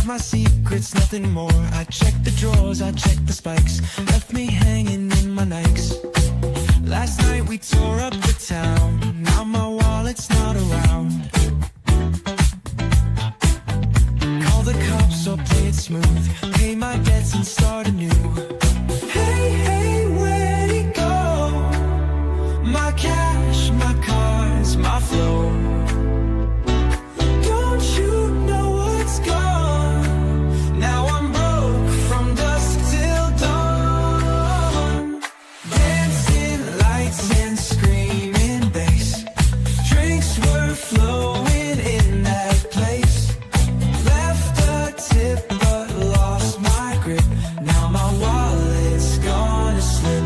my secrets, nothing more. I checked the drawers, I checked the spikes, left me hanging in my Nikes. Last night we tore up the town, now my wallet's not around. Call the cops or play it smooth, pay my debts and start anew. Hey, hey, where'd it go? My cash, my cars, my flow. Don't you know what's gone? Now I'm broke from dusk till dawn. Dancing lights and screaming bass, drinks were flowing in that place. Left a tip but lost my grip, now my wallet's gonna slip.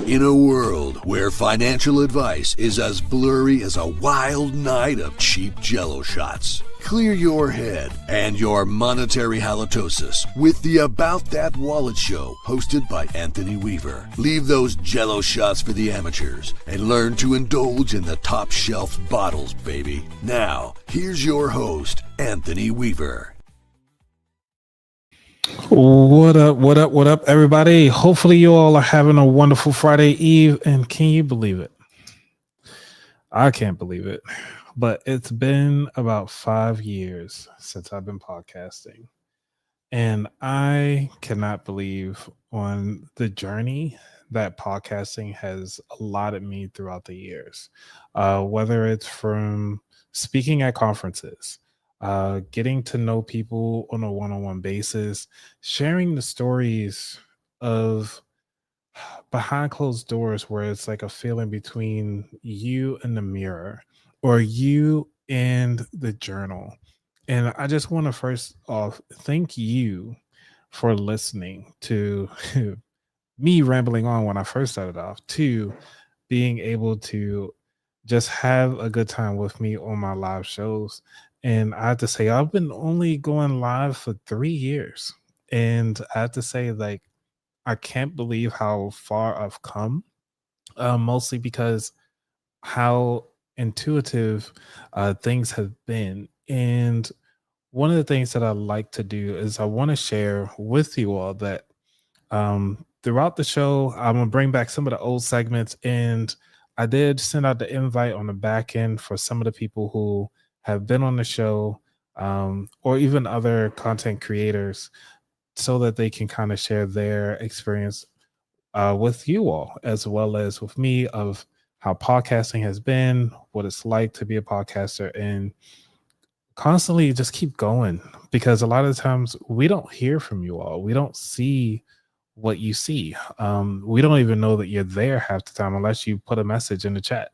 In a world where financial advice is as blurry as a wild night of cheap Jell-O shots, clear your head and your monetary halitosis with the About That Wallet show hosted by Anthony Weaver. Leave those Jell-O shots for the amateurs and learn to indulge in the top shelf bottles, baby. Now, here's your host, Anthony Weaver. What up, everybody? Hopefully you all are having a wonderful Friday Eve, and can you believe it? I can't believe it, but it's been about 5 years since I've been podcasting, and I cannot believe on the journey that podcasting has allotted me throughout the years, whether it's from speaking at conferences, getting to know people on a one-on-one basis, sharing the stories of behind closed doors where it's like a feeling between you and the mirror or you and the journal. And I just want to first off thank you for listening to me rambling on when I first started off, to being able to just have a good time with me on my live shows. And I have to say, I've been only going live for 3 years. And I have to say, like, I can't believe how far I've come, mostly because how intuitive things have been. And one of the things that I like to do is I want to share with you all that throughout the show, I'm going to bring back some of the old segments. And I did send out the invite on the back end for some of the people who have been on the show, or even other content creators, so that they can kind of share their experience with you all, as well as with me, of how podcasting has been, what it's like to be a podcaster, and constantly just keep going, because a lot of the times we don't hear from you all. We don't see what you see. We don't even know that you're there half the time unless you put a message in the chat.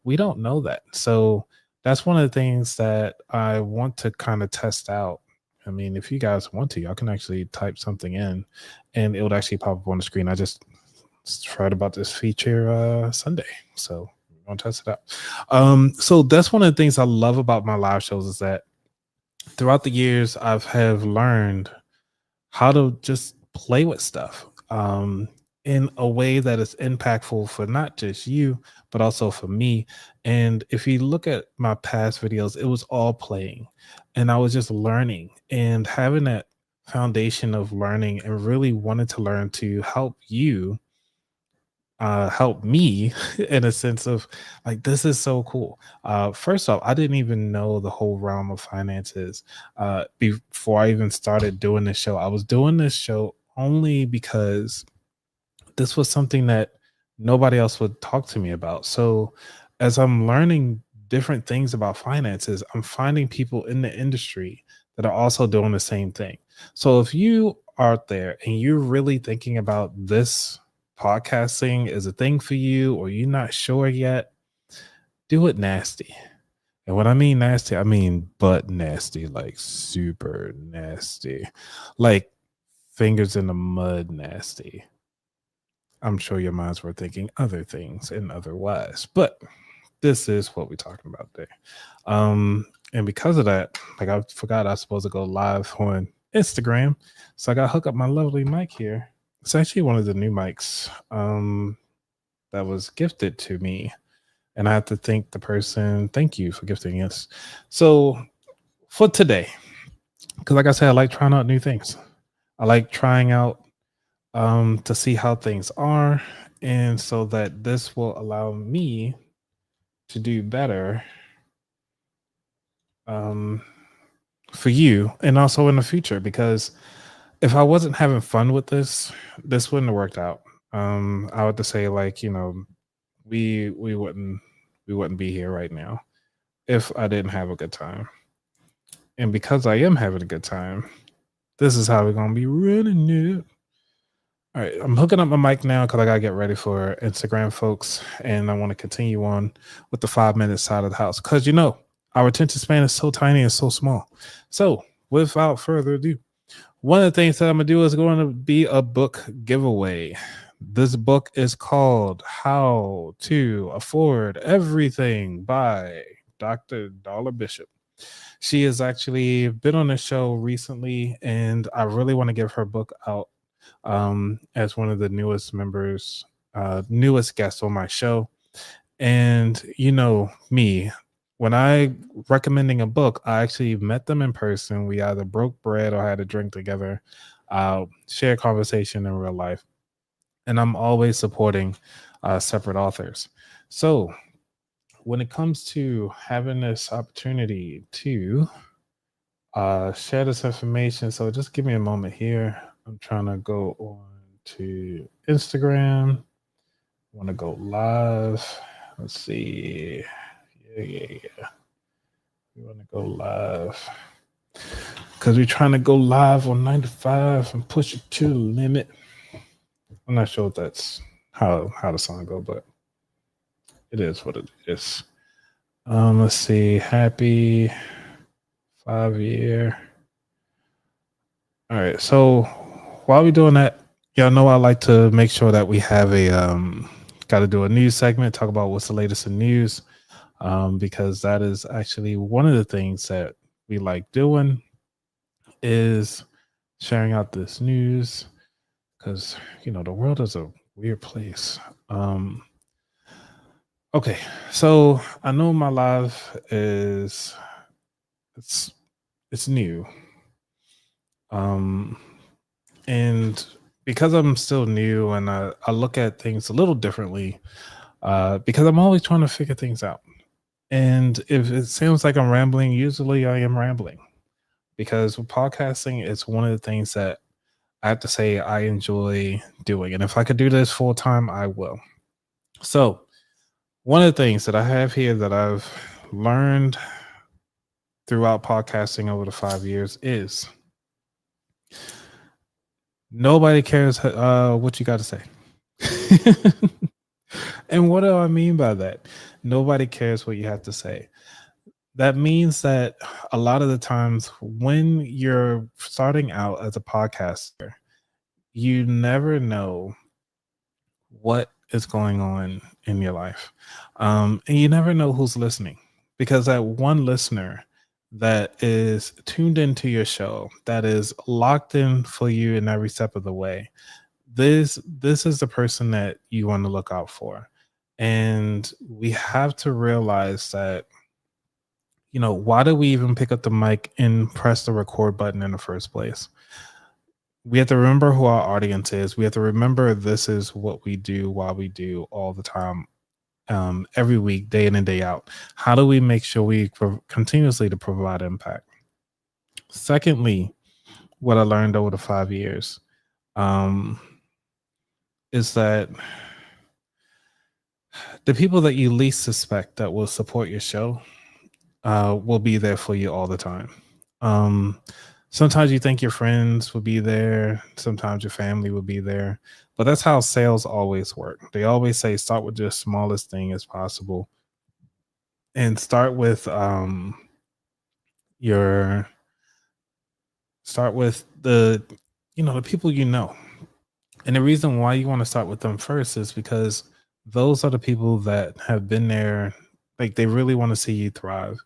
We don't know that. So that's one of the things that I want to kind of test out. I mean, if you guys want to, y'all can actually type something in and it would actually pop up on the screen. I just heard about this feature Sunday, so we're going to test it out. So that's one of the things I love about my live shows, is that throughout the years, have learned how to just play with stuff in a way that is impactful for not just you, but also for me. And if you look at my past videos, it was all playing, and I was just learning and having that foundation of learning, and really wanted to learn to help you, help me in a sense of like, this is so cool. First off, I didn't even know the whole realm of finances before I even started doing this show. I was doing this show only because this was something that nobody else would talk to me about. So as I'm learning different things about finances, I'm finding people in the industry that are also doing the same thing. So if you are out there and you're really thinking about this podcasting is a thing for you, or you're not sure yet, do it nasty. And when I mean nasty, I mean butt nasty, like super nasty, like fingers in the mud nasty. I'm sure your minds were thinking other things and otherwise, but this is what we're talking about today. And because of that, like, I forgot I was supposed to go live on Instagram, so I got to hook up my lovely mic here. It's actually one of the new mics that was gifted to me and I have to thank the person. Thank you for gifting us. So for today, because like I said, I like trying out new things. I like trying out to see how things are, and so that this will allow me to do better um, for you and also in the future. Because if I wasn't having fun with this wouldn't have worked out. I would just say like we wouldn't be here right now if I didn't have a good time. And because I am having a good time, this is how we're gonna be running it. All right, I'm hooking up my mic now because I gotta get ready for Instagram, folks, and I want to continue on with the 5 minute side of the house because our attention span is so tiny and so small. So, without further ado, one of the things that I'm gonna do is going to be a book giveaway. This book is called "How to Afford Everything" by Dr. Dollar Bishop. She has actually been on the show recently, and I really want to give her book out as one of the newest members, newest guests on my show. And you know me, when I recommending a book, I actually met them in person. We either broke bread or had a drink together, share conversation in real life. And I'm always supporting separate authors. So when it comes to having this opportunity to share this information, so just give me a moment here. I'm trying to go on to Instagram. I want to go live. Let's see. Yeah. We want to go live because we're trying to go live on 95 and push it to the limit. I'm not sure if that's how the song go, but it is what it is. Let's see. Happy 5 year. All right. So while we're doing that, y'all know I like to make sure that we have a got to do a news segment, talk about what's the latest in news, because that is actually one of the things that we like doing is sharing out this news because the world is a weird place. Okay, so I know my life is it's new, and because I'm still new and I look at things a little differently, because I'm always trying to figure things out. And if it sounds like I'm rambling, usually I am rambling because with podcasting, it's one of the things that I have to say I enjoy doing. And if I could do this full time, I will. So, one of the things that I have here that I've learned throughout podcasting over the 5 years is nobody cares what you got to say. And what do I mean by that? Nobody cares what you have to say. That means that a lot of the times when you're starting out as a podcaster, you never know what is going on in your life. And you never know who's listening because that one listener that is tuned into your show, that is locked in for you in every step of the way, this is the person that you want to look out for. And we have to realize that why do we even pick up the mic and press the record button in the first place? We have to remember who our audience is. We have to remember this is what we do while we do all the time, every week, day in and day out. How do we make sure we continuously to provide impact? Secondly, what I learned over the 5 years is that the people that you least suspect that will support your show will be there for you all the time. Sometimes you think your friends will be there. Sometimes your family will be there. But that's how sales always work. They always say start with the smallest thing as possible. And start with the the people you know. And the reason why you want to start with them first is because those are the people that have been there. Like they really want to see you thrive.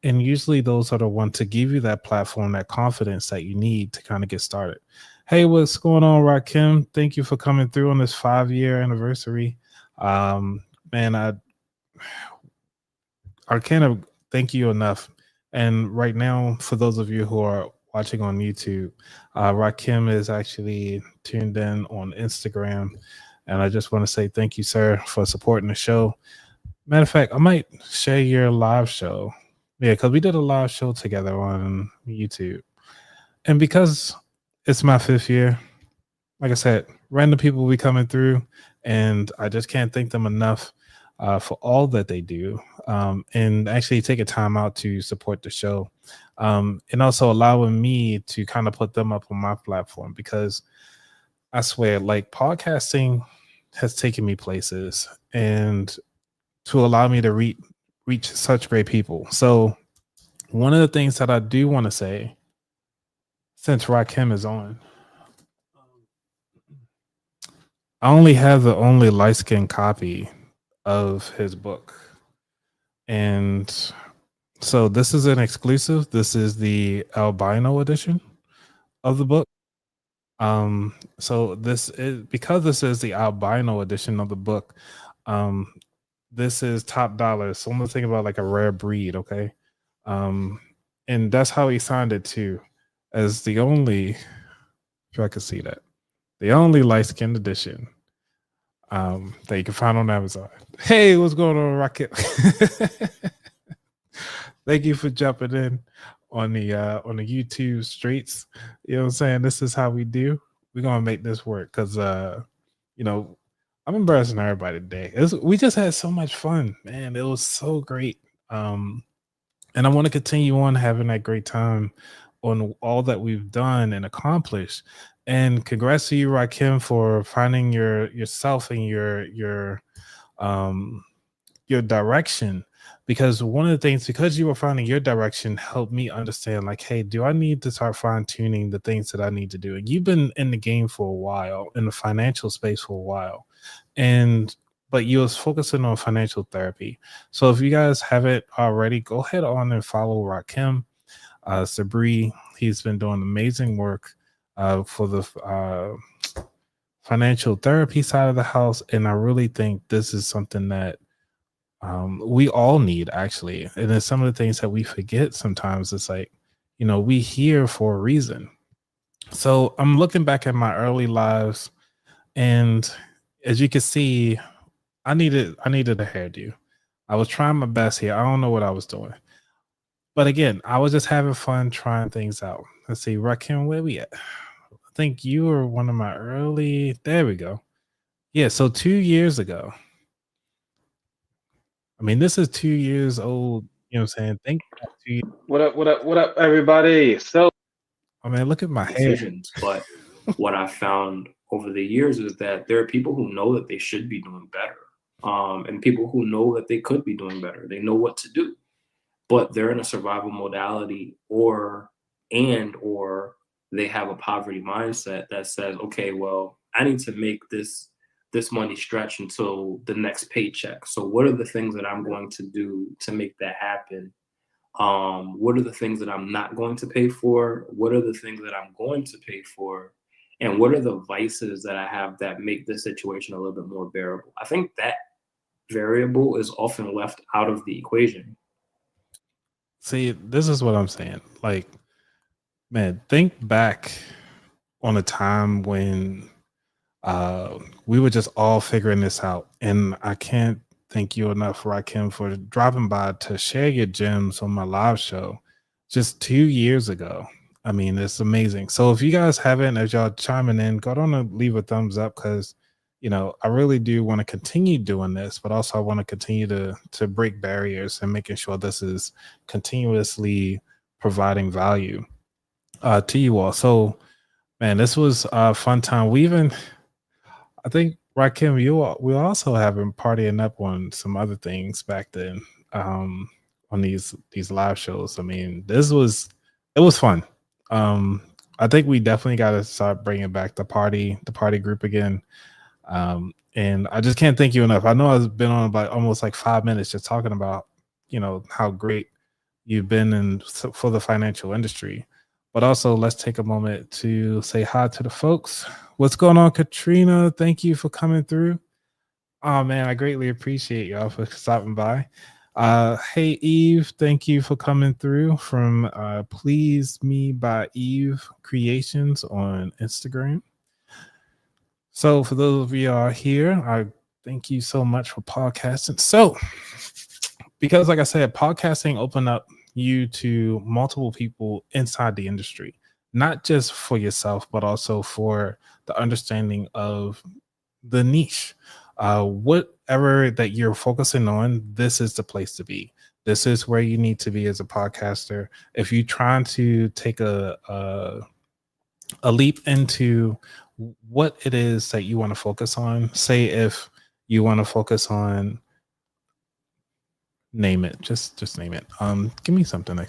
And usually those are the ones to give you that platform, that confidence that you need to kind of get started. Hey, what's going on, Rakim? Thank you for coming through on this 5 year anniversary. Man, I can't thank you enough. And right now, for those of you who are watching on YouTube, Rakim is actually tuned in on Instagram. And I just want to say thank you, sir, for supporting the show. Matter of fact, I might share your live show. Yeah, because we did a live show together on YouTube. And because it's my 5th year, like I said, random people will be coming through, and I just can't thank them enough for all that they do, and actually taking time out to support the show, and also allowing me to kind of put them up on my platform because I swear, like podcasting has taken me places, and to allow me to reach such great people. So one of the things that I do want to say, since Rakim is on, I only have the only light skinned copy of his book. And so this is an exclusive. This is the albino edition of the book. So this is because this is the albino edition of the book. Um, this is top dollar. So I'm gonna think about like a rare breed, okay? Um, and that's how he signed it too, as the only, if I could see that, the only light skinned edition that you can find on Amazon. Hey, what's going on, Rocket? Thank you for jumping in on the YouTube streets. You know what I'm saying? This is how we do. We're gonna make this work because you know, I'm embarrassing everybody today. We just had so much fun, man. It was so great. And I want to continue on having that great time on all that we've done and accomplished. And congrats to you, Rakim, for finding yourself and your direction. Because one of the things, because you were finding your direction, helped me understand, like, hey, do I need to start fine tuning the things that I need to do? And you've been in the game for a while, in the financial space for a while, but you was focusing on financial therapy. So if you guys haven't already, go ahead on and follow Rakim Sabri. He's been doing amazing work for the financial therapy side of the house, and I really think this is something that we all need, actually. And it's some of the things that we forget sometimes. It's like, we here for a reason. So I'm looking back at my early lives, and as you can see, I needed a hairdo. I was trying my best here. I don't know what I was doing. But again, I was just having fun trying things out. Let's see, Rakim, where we at? I think you were one of my early. There we go. Yeah, so 2 years ago. I mean, this is 2 years old. You know what I'm saying? Think about 2 years. What up, everybody? So, I mean, look at my hair. Decisions. But what I found over the years is that there are people who know that they should be doing better, and people who know that they could be doing better. They know what to do, but they're in a survival modality, or they have a poverty mindset that says, okay, well, I need to make this money stretch until the next paycheck. So what are the things that I'm going to do to make that happen? What are the things that I'm not going to pay for? What are the things that I'm going to pay for? And what are the vices that I have that make this situation a little bit more bearable? I think that variable is often left out of the equation. See, this is what I'm saying. Like, man, think back on a time when we were just all figuring this out. And I can't thank you enough, Rakim, for dropping by to share your gems on my live show just 2 years ago. I mean, it's amazing. So if you guys haven't, as y'all chiming in, go on and leave a thumbs up, because I really do want to continue doing this, but also I want to continue to break barriers and making sure this is continuously providing value to you all. So, man, this was a fun time. I think, Rakim, we also have been partying up on some other things back then, on these live shows. I mean, it was fun. I think we definitely got to start bringing back the party group again. And I just can't thank you enough. I know I've been on about almost like 5 minutes just talking about, how great you've been for the financial industry. But also, let's take a moment to say hi to the folks. What's going on, Katrina? Thank you for coming through. Oh, man, I greatly appreciate y'all for stopping by. Hey Eve, thank you for coming through from Please Me by Eve Creations on Instagram. So for those of you who are here, I thank you so much for podcasting. So because like I said, podcasting opened up you to multiple people inside the industry, not just for yourself, but also for the understanding of the niche. Whatever that you're focusing on, this is the place to be. This is where you need to be as a podcaster. If you're trying to take a leap into what it is that you want to focus on, say if you want to focus on, name it, just name it, give me something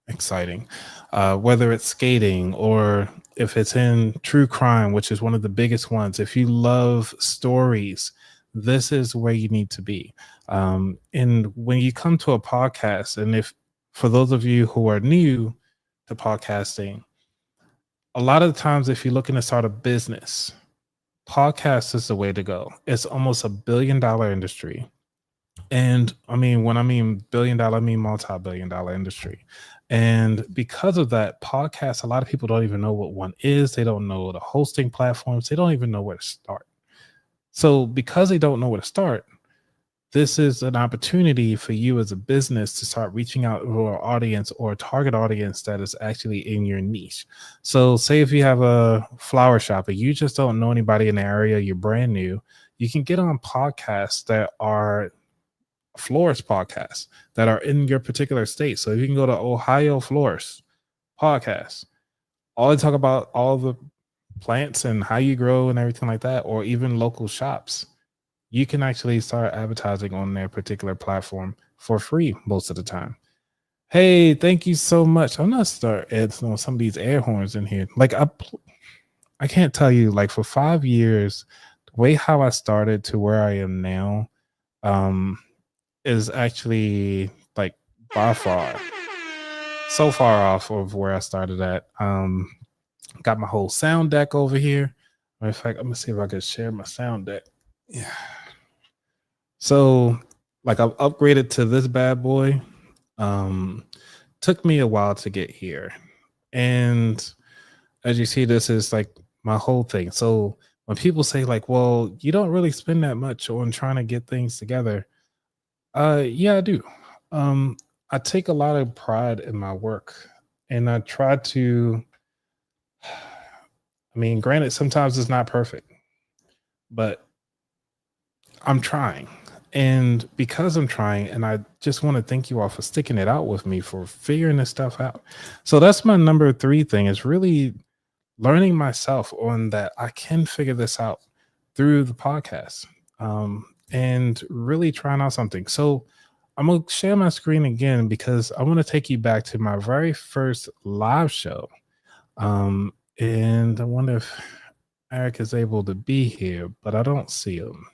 exciting, whether it's skating or if it's in true crime, which is one of the biggest ones. If you love stories, this is where you need to be. And when you come to a podcast, and if for those of you who are new to podcasting, a lot of the times if you're looking to start a business, podcast is the way to go. It's almost $1 billion industry. And I mean, when I mean billion dollar, I mean multi-billion dollar industry. And because of that, podcasts, a lot of people don't even know what one is. They don't know the hosting platforms. They don't even know where to start. So because they don't know where to start, this is an opportunity for you as a business to start reaching out to an audience or a target audience that is actually in your niche. So say if you have a flower shop and you just don't know anybody in the area, you're brand new, you can get on podcasts that are florist podcasts that are in your particular state. So you can go to Ohio Florist Podcast. All they talk about all the plants and how you grow and everything like that, or even local shops. You can actually start advertising on their particular platform for free most of the time. Hey, thank you so much. I'm not start adding some of these air horns in here. Like I can't tell you, like for 5 years, the way how I started to where I am now, is actually like by far so far off of where I started at. Got my whole sound deck over here. In fact, I'm gonna see if I can share my sound deck. Yeah. So like I've upgraded to this bad boy. Took me a while to get here. And as you see, this is like my whole thing. So when people say like, well, you don't really spend that much on trying to get things together. Yeah, I do. I take a lot of pride in my work, and I try to. I mean, granted, sometimes it's not perfect, but I'm trying. And because I'm trying, and I just want to thank you all for sticking it out with me, for figuring this stuff out. So that's my number 3 thing, is really learning myself on that I can figure this out through the podcast. And really trying out something. So I'm going to share my screen again because I want to take you back to my very first live show. And I wonder if Eric is able to be here, but I don't see him.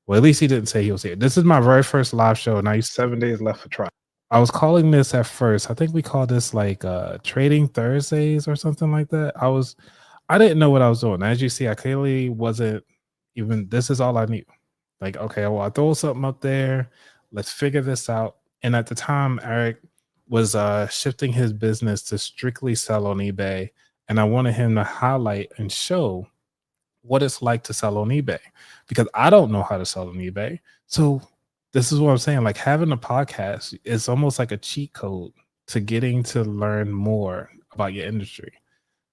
Well, at least he didn't say he was here. This is my very first live show, and I used 7 days left for trial. I was calling this at first, I think we called this like Trading Thursdays or something like that. I didn't know what I was doing. As you see, I clearly wasn't even, this is all I knew. Like, okay, well, I throw something up there. Let's figure this out. And at the time, Eric was shifting his business to strictly sell on eBay. And I wanted him to highlight and show what it's like to sell on eBay, because I don't know how to sell on eBay. So this is what I'm saying. Like, having a podcast is almost like a cheat code to getting to learn more about your industry.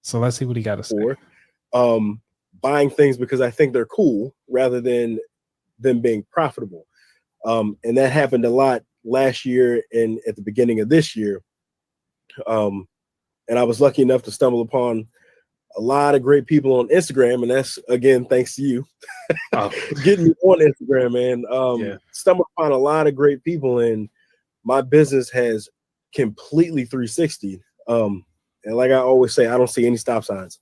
So let's see what he got to say. Buying things because I think they're cool rather than them being profitable. And that happened a lot last year and at the beginning of this year. And I was lucky enough to stumble upon a lot of great people on Instagram. And that's, again, thanks to you getting me on Instagram, man. Stumbled upon a lot of great people, and my business has completely 360. And like I always say, I don't see any stop signs.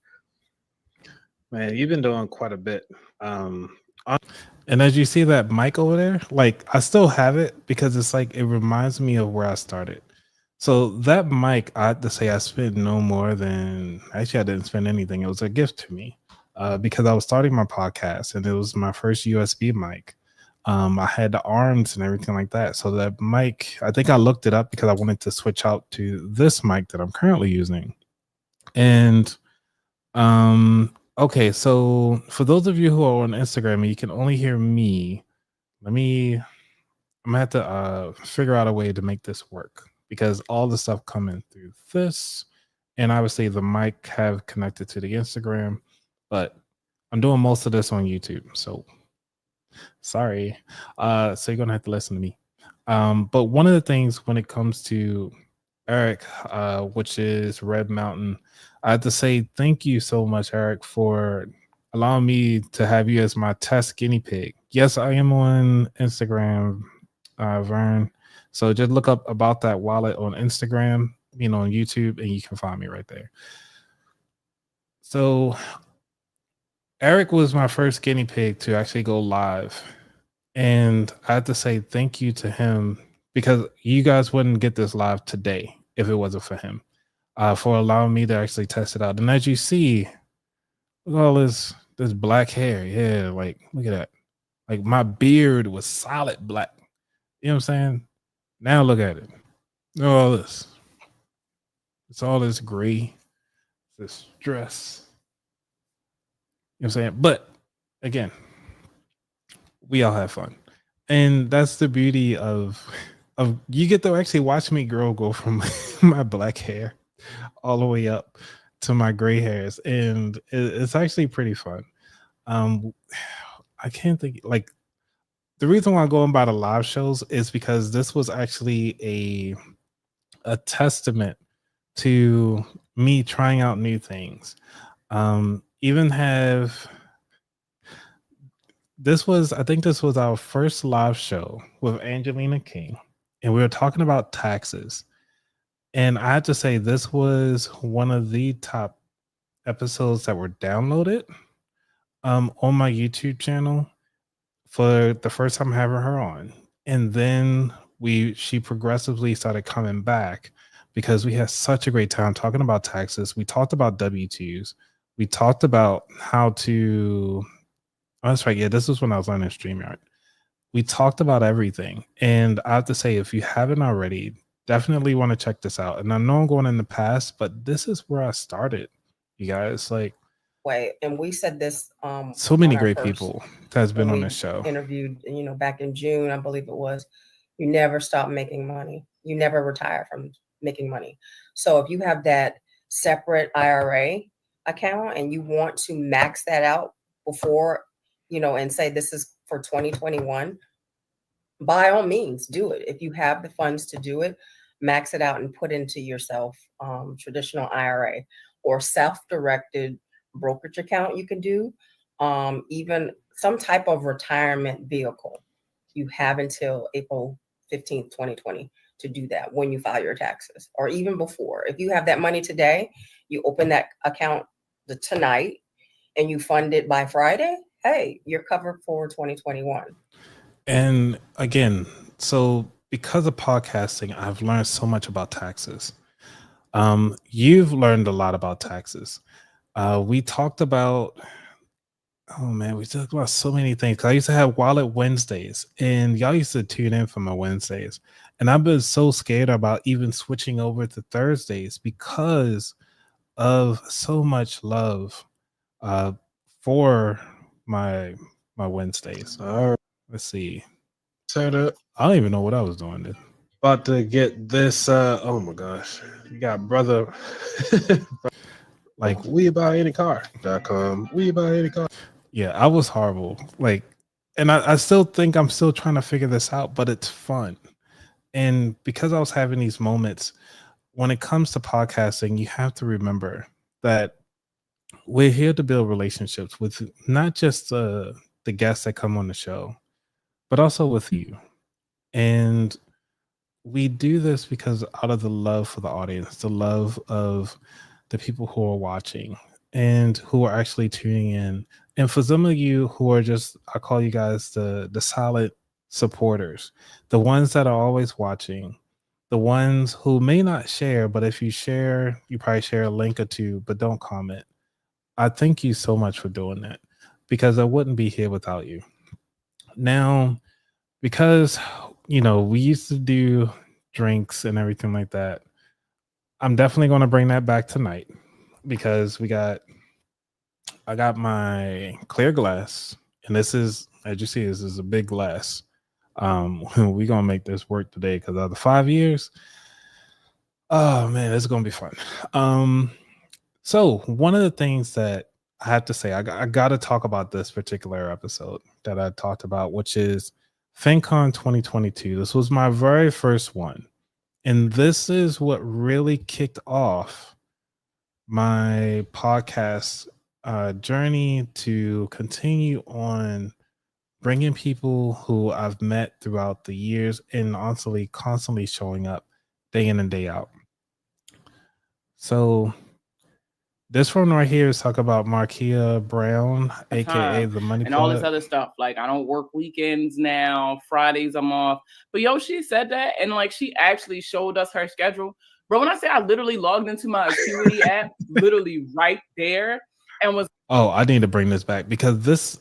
Man, you've been doing quite a bit. And as you see that mic over there, like I still have it because it's like, it reminds me of where I started. So that mic, I have to say I spent no more than, actually I didn't spend anything. It was a gift to me because I was starting my podcast and it was my first USB mic. I had the arms and everything like that. So that mic, I think I looked it up because I wanted to switch out to this mic that I'm currently using. And okay, so for those of you who are on Instagram and you can only hear me, I'm gonna have to figure out a way to make this work because all the stuff coming through this, and obviously the mic have connected to the Instagram, but I'm doing most of this on YouTube, so sorry. So you're gonna have to listen to me. But one of the things when it comes to Eric, which is Red Mountain, I have to say thank you so much, Eric, for allowing me to have you as my test guinea pig. Yes, I am on Instagram, Vern. So just look up About That Wallet on Instagram, on YouTube, and you can find me right there. So Eric was my first guinea pig to actually go live. And I have to say thank you to him because you guys wouldn't get this live today if it wasn't for him, for allowing me to actually test it out. And as you see, look at all this black hair. Yeah, like look at that. Like my beard was solid black. You know what I'm saying? Now look at it. Look at all this. It's all this gray, this dress. You know what I'm saying? But again, we all have fun. And that's the beauty of you get to actually watch me go from my black hair all the way up to my gray hairs. And it's actually pretty fun. I can't think like the reason why I'm going by the live shows is because this was actually a testament to me trying out new things. Even have I think this was our first live show with Angelina King, and we were talking about taxes. And I have to say, this was one of the top episodes that were downloaded on my YouTube channel for the first time having her on. And then she progressively started coming back because we had such a great time talking about taxes. We talked about W-2s. We talked about how to... Oh, that's right. Yeah, this was when I was learning StreamYard. We talked about everything. And I have to say, if you haven't already, definitely want to check this out. And I know I'm going in the past, but this is where I started, you guys. Like, way. And we said this so many great people that's been on we this show. interviewed, back in June, I believe it was. You never stop making money. You never retire from making money. So if you have that separate IRA account and you want to max that out before, and say this is for 2021, by all means do it. If you have the funds to do it, max it out and put into yourself traditional IRA or self-directed brokerage account. You can do even some type of retirement vehicle. You have until April 15th, 2020 to do that when you file your taxes, or even before. If you have that money today, you open that account tonight and you fund it by Friday, hey, you're covered for 2021. And again, so because of podcasting, I've learned so much about taxes. You've learned a lot about taxes. We talked about, we talked about so many things. I used to have Wallet Wednesdays, and y'all used to tune in for my Wednesdays. And I've been so scared about even switching over to Thursdays because of so much love for my Wednesdays. Let's see. Set up. I don't even know what I was doing then. About to get this. Oh my gosh. You got brother. Like WeBuyAnyCar.com. We buy any car. Yeah, I was horrible. Like, and I still think I'm still trying to figure this out, but it's fun. And because I was having these moments, when it comes to podcasting, you have to remember that we're here to build relationships with not just the guests that come on the show, but also with you. And we do this because out of the love for the audience, the love of the people who are watching and who are actually tuning in. And for some of you who are just, I call you guys the solid supporters, the ones that are always watching, the ones who may not share, but if you share, you probably share a link or two, but don't comment. I thank you so much for doing that because I wouldn't be here without you. Now, because we used to do drinks and everything like that. I'm definitely going to bring that back tonight because I got my clear glass, and this is, as you see, this is a big glass. We're gonna make this work today because of the 5 years. Oh man, it's gonna be fun. So one of the things that I have to say, I got to talk about this particular episode that I talked about, which is FinCon 2022. This was my very first one, and this is what really kicked off my podcast journey to continue on bringing people who I've met throughout the years and honestly constantly showing up day in and day out. So this one right here is talk about Markia Brown, aka the Money and all this Plug. other stuff. Like, I don't work weekends now. Fridays I'm off. But yo, she said that, and like she actually showed us her schedule. Bro, when I say I literally logged into my Acuity app, literally right there, and was I need to bring this back because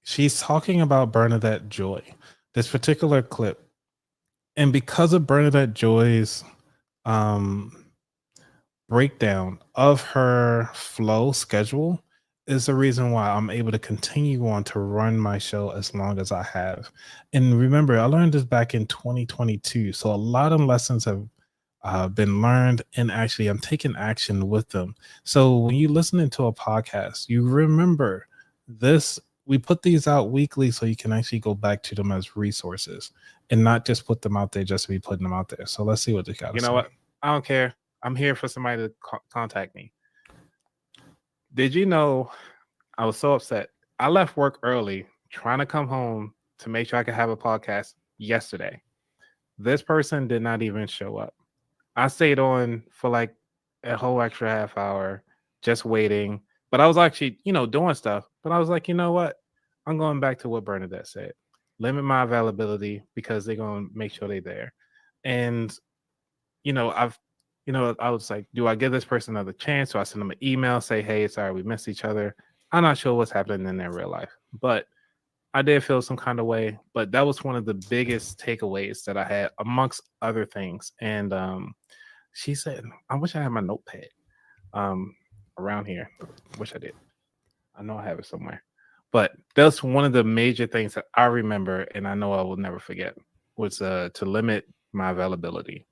she's talking about Bernadette Joy, this particular clip. And because of Bernadette Joy's breakdown of her flow schedule is the reason why I'm able to continue on to run my show as long as I have. And remember, I learned this back in 2022. So a lot of lessons have been learned, and actually I'm taking action with them. So when you listen to a podcast, you remember this. We put these out weekly so you can actually go back to them as resources and not just put them out there just to be putting them out there. So let's see what they got. You know what? I don't care. I'm here for somebody to contact me. Did you know I was so upset? I left work early trying to come home to make sure I could have a podcast yesterday. This person did not even show up. I stayed on for like a whole extra half hour just waiting. But I was actually, doing stuff. But I was like, you know what? I'm going back to what Bernadette said. Limit my availability because they're going to make sure they're there. And, I was like, do I give this person another chance? Do I send them an email, say, hey, sorry, we missed each other? I'm not sure what's happening in their real life. But I did feel some kind of way. But that was one of the biggest takeaways that I had, amongst other things. And she said, I wish I had my notepad around here. Wish I did. I know I have it somewhere. But that's one of the major things that I remember, and I know I will never forget, was to limit my availability.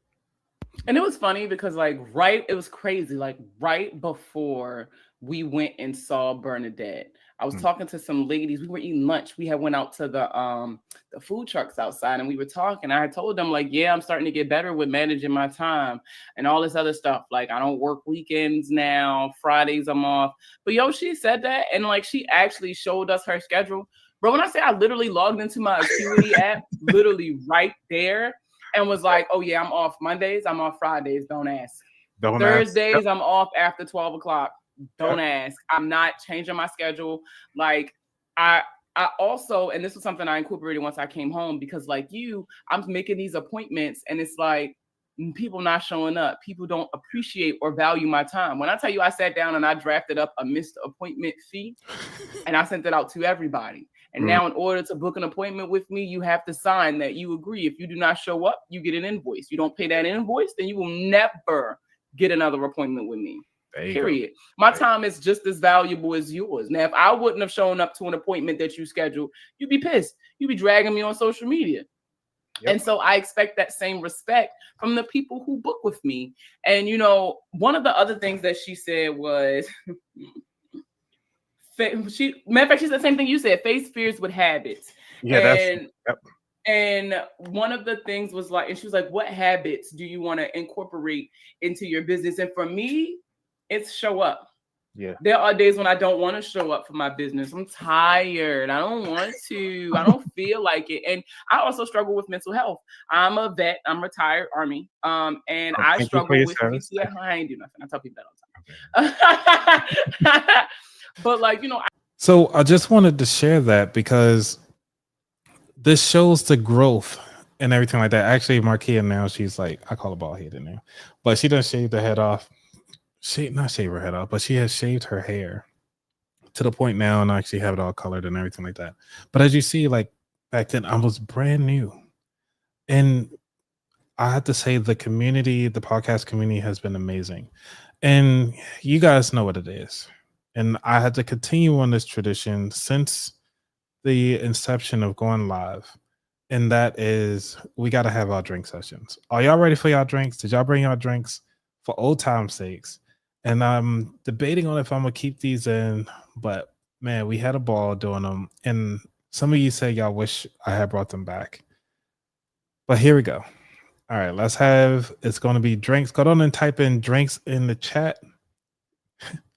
And it was funny because it was crazy. Like right before we went and saw Bernadette, I was talking to some ladies. We were eating lunch. We had went out to the food trucks outside, and we were talking. I had told them yeah, I'm starting to get better with managing my time and all this other stuff. Like, I don't work weekends now. Fridays I'm off. But yo, she said that, and she actually showed us her schedule. Bro, when I say I literally logged into my Acuity app, literally right there, and was like, oh yeah, I'm off Mondays. I'm off Fridays. Don't ask. Thursdays, I'm off after 12 o'clock. Don't ask. I'm not changing my schedule. Like, I also, and this was something I incorporated once I came home, because I'm making these appointments, and it's like people not showing up. People don't appreciate or value my time. When I tell you, I sat down and I drafted up a missed appointment fee, and I sent it out to everybody. And now, in order to book an appointment with me, you have to sign that you agree. If you do not show up, you get an invoice. You don't pay that invoice, then you will never get another appointment with me. Period. My time is just as valuable as yours. Now, if I wouldn't have shown up to an appointment that you scheduled, you'd be pissed. You'd be dragging me on social media. Yep. And so I expect that same respect from the people who book with me. And, one of the other things that she said was, matter of fact, she said the same thing you said, face fears with habits. Yeah, and one of the things was and she was like, what habits do you want to incorporate into your business? And for me, it's show up. Yeah. There are days when I don't want to show up for my business. I'm tired. I don't want to. I don't feel like it. And I also struggle with mental health. I'm a vet. I'm retired Army. And I struggle with PTSD. I ain't do nothing. I tell people that all the time. But so I just wanted to share that because this shows the growth and everything like that. Actually, Markia now, she's like, I call her bald headed now, but she doesn't shave the head off. Not shave her head off, but she has shaved her hair to the point now and actually have it all colored and everything like that. But as you see, back then. I was brand new. And I have to say the community, the podcast community has been amazing. And you guys know what it is. And I had to continue on this tradition since the inception of going live. And that is we got to have our drink sessions. Are y'all ready for y'all drinks? Did y'all bring y'all drinks for old time's sakes? And I'm debating on if I'm gonna keep these in, but man, we had a ball doing them. And some of you say y'all wish I had brought them back. But here we go. All right, it's going to be drinks. Go on and type in drinks in the chat.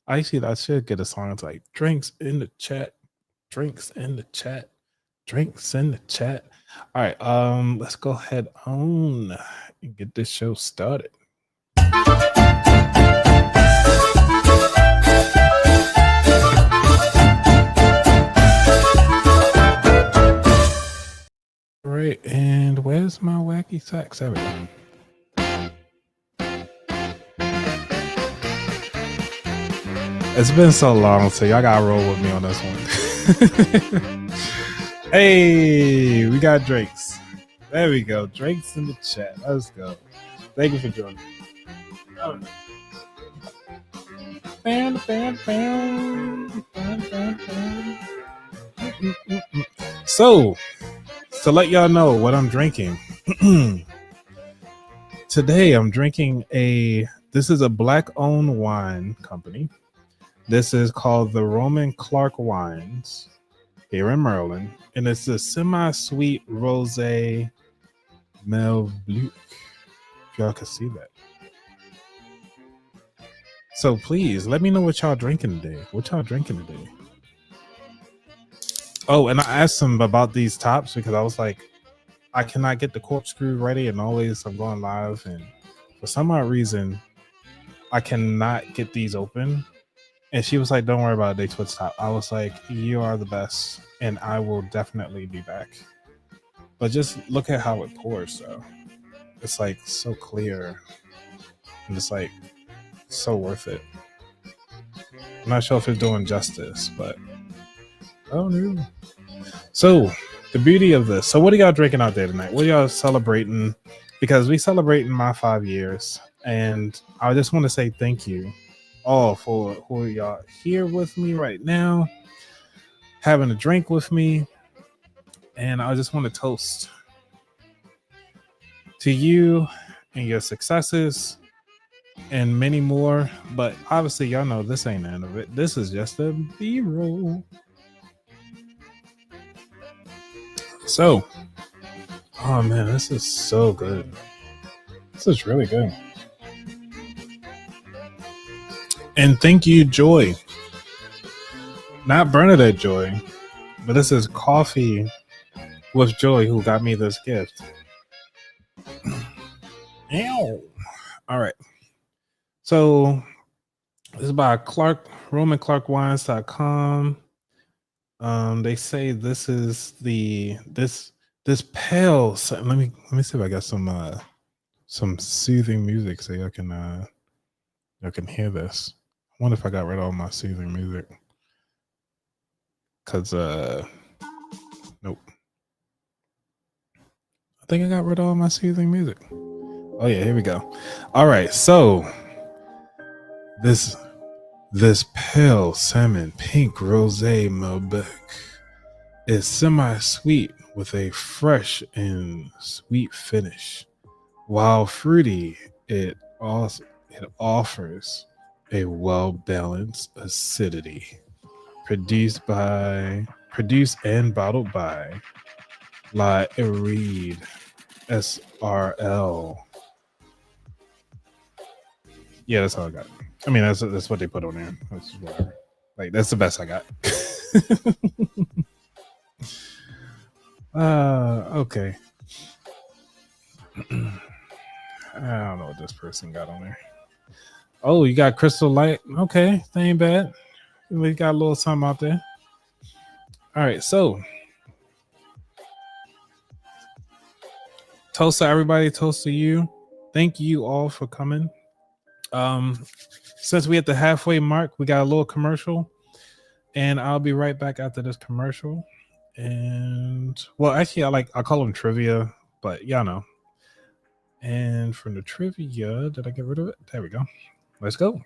I should get a song. It's like drinks in the chat, drinks in the chat, drinks in the chat. All right, let's go ahead on and get this show started. All right, and where's my wacky sax? There we go. It's been so long, so y'all gotta roll with me on this one. Hey, we got drinks. There we go. Drinks in the chat. Let's go. Thank you for joining. So, to let y'all know what I'm drinking. Today I'm drinking this is a black-owned wine company. This is called the Roman Clark Wines here in Maryland, and it's a semi-sweet rosé Mel Blanc. If y'all can see that. So please let me know what y'all drinking today. Oh, and I asked them about these tops because I was like, I cannot get the corkscrew ready, and always I'm going live, and for some odd reason, I cannot get these open. And she was like, "Don't worry about it, they twist top." I was like, "You are the best, and I will definitely be back." But just look at how it pours, though. It's like so clear, and it's like so worth it. I'm not sure if it's doing justice, but oh no. So the beauty of this. So what are y'all drinking out there tonight? What are y'all celebrating? Because we celebrating my 5 years, and I just want to say thank you all for who y'all here with me right now, having a drink with me, and I just want to toast to you and your successes and many more. But obviously, y'all know this ain't the end of it. This is just a B-roll. So, oh man, this is so good. This is really good. And thank you, Joy. Not Bernadette Joy, but this is Coffee with Joy who got me this gift. Ow. All right. So this is by RomanClarkWines.com. They say this is this pale. Let me see if I got some soothing music so y'all can hear this. I wonder if I got rid of all my soothing music. Cause nope. I think I got rid of all my soothing music. Oh yeah, here we go. All right, so this pale salmon pink rosé Malbec is semi-sweet with a fresh and sweet finish. While fruity, it offers a well-balanced acidity. Produced and bottled by La Heride SRL. Yeah, that's all I got. I mean, that's what they put on there. That's whatever. Like, that's the best I got. Okay. I don't know what this person got on there. Oh, you got Crystal Light. Okay, that ain't bad. We got a little something out there. All right, so toast to everybody. Toast to you. Thank you all for coming. Since we at the halfway mark, we got a little commercial, and I'll be right back after this commercial. And well, actually, I call them trivia, but y'all know. And from the trivia, did I get rid of it? There we go. Let's go.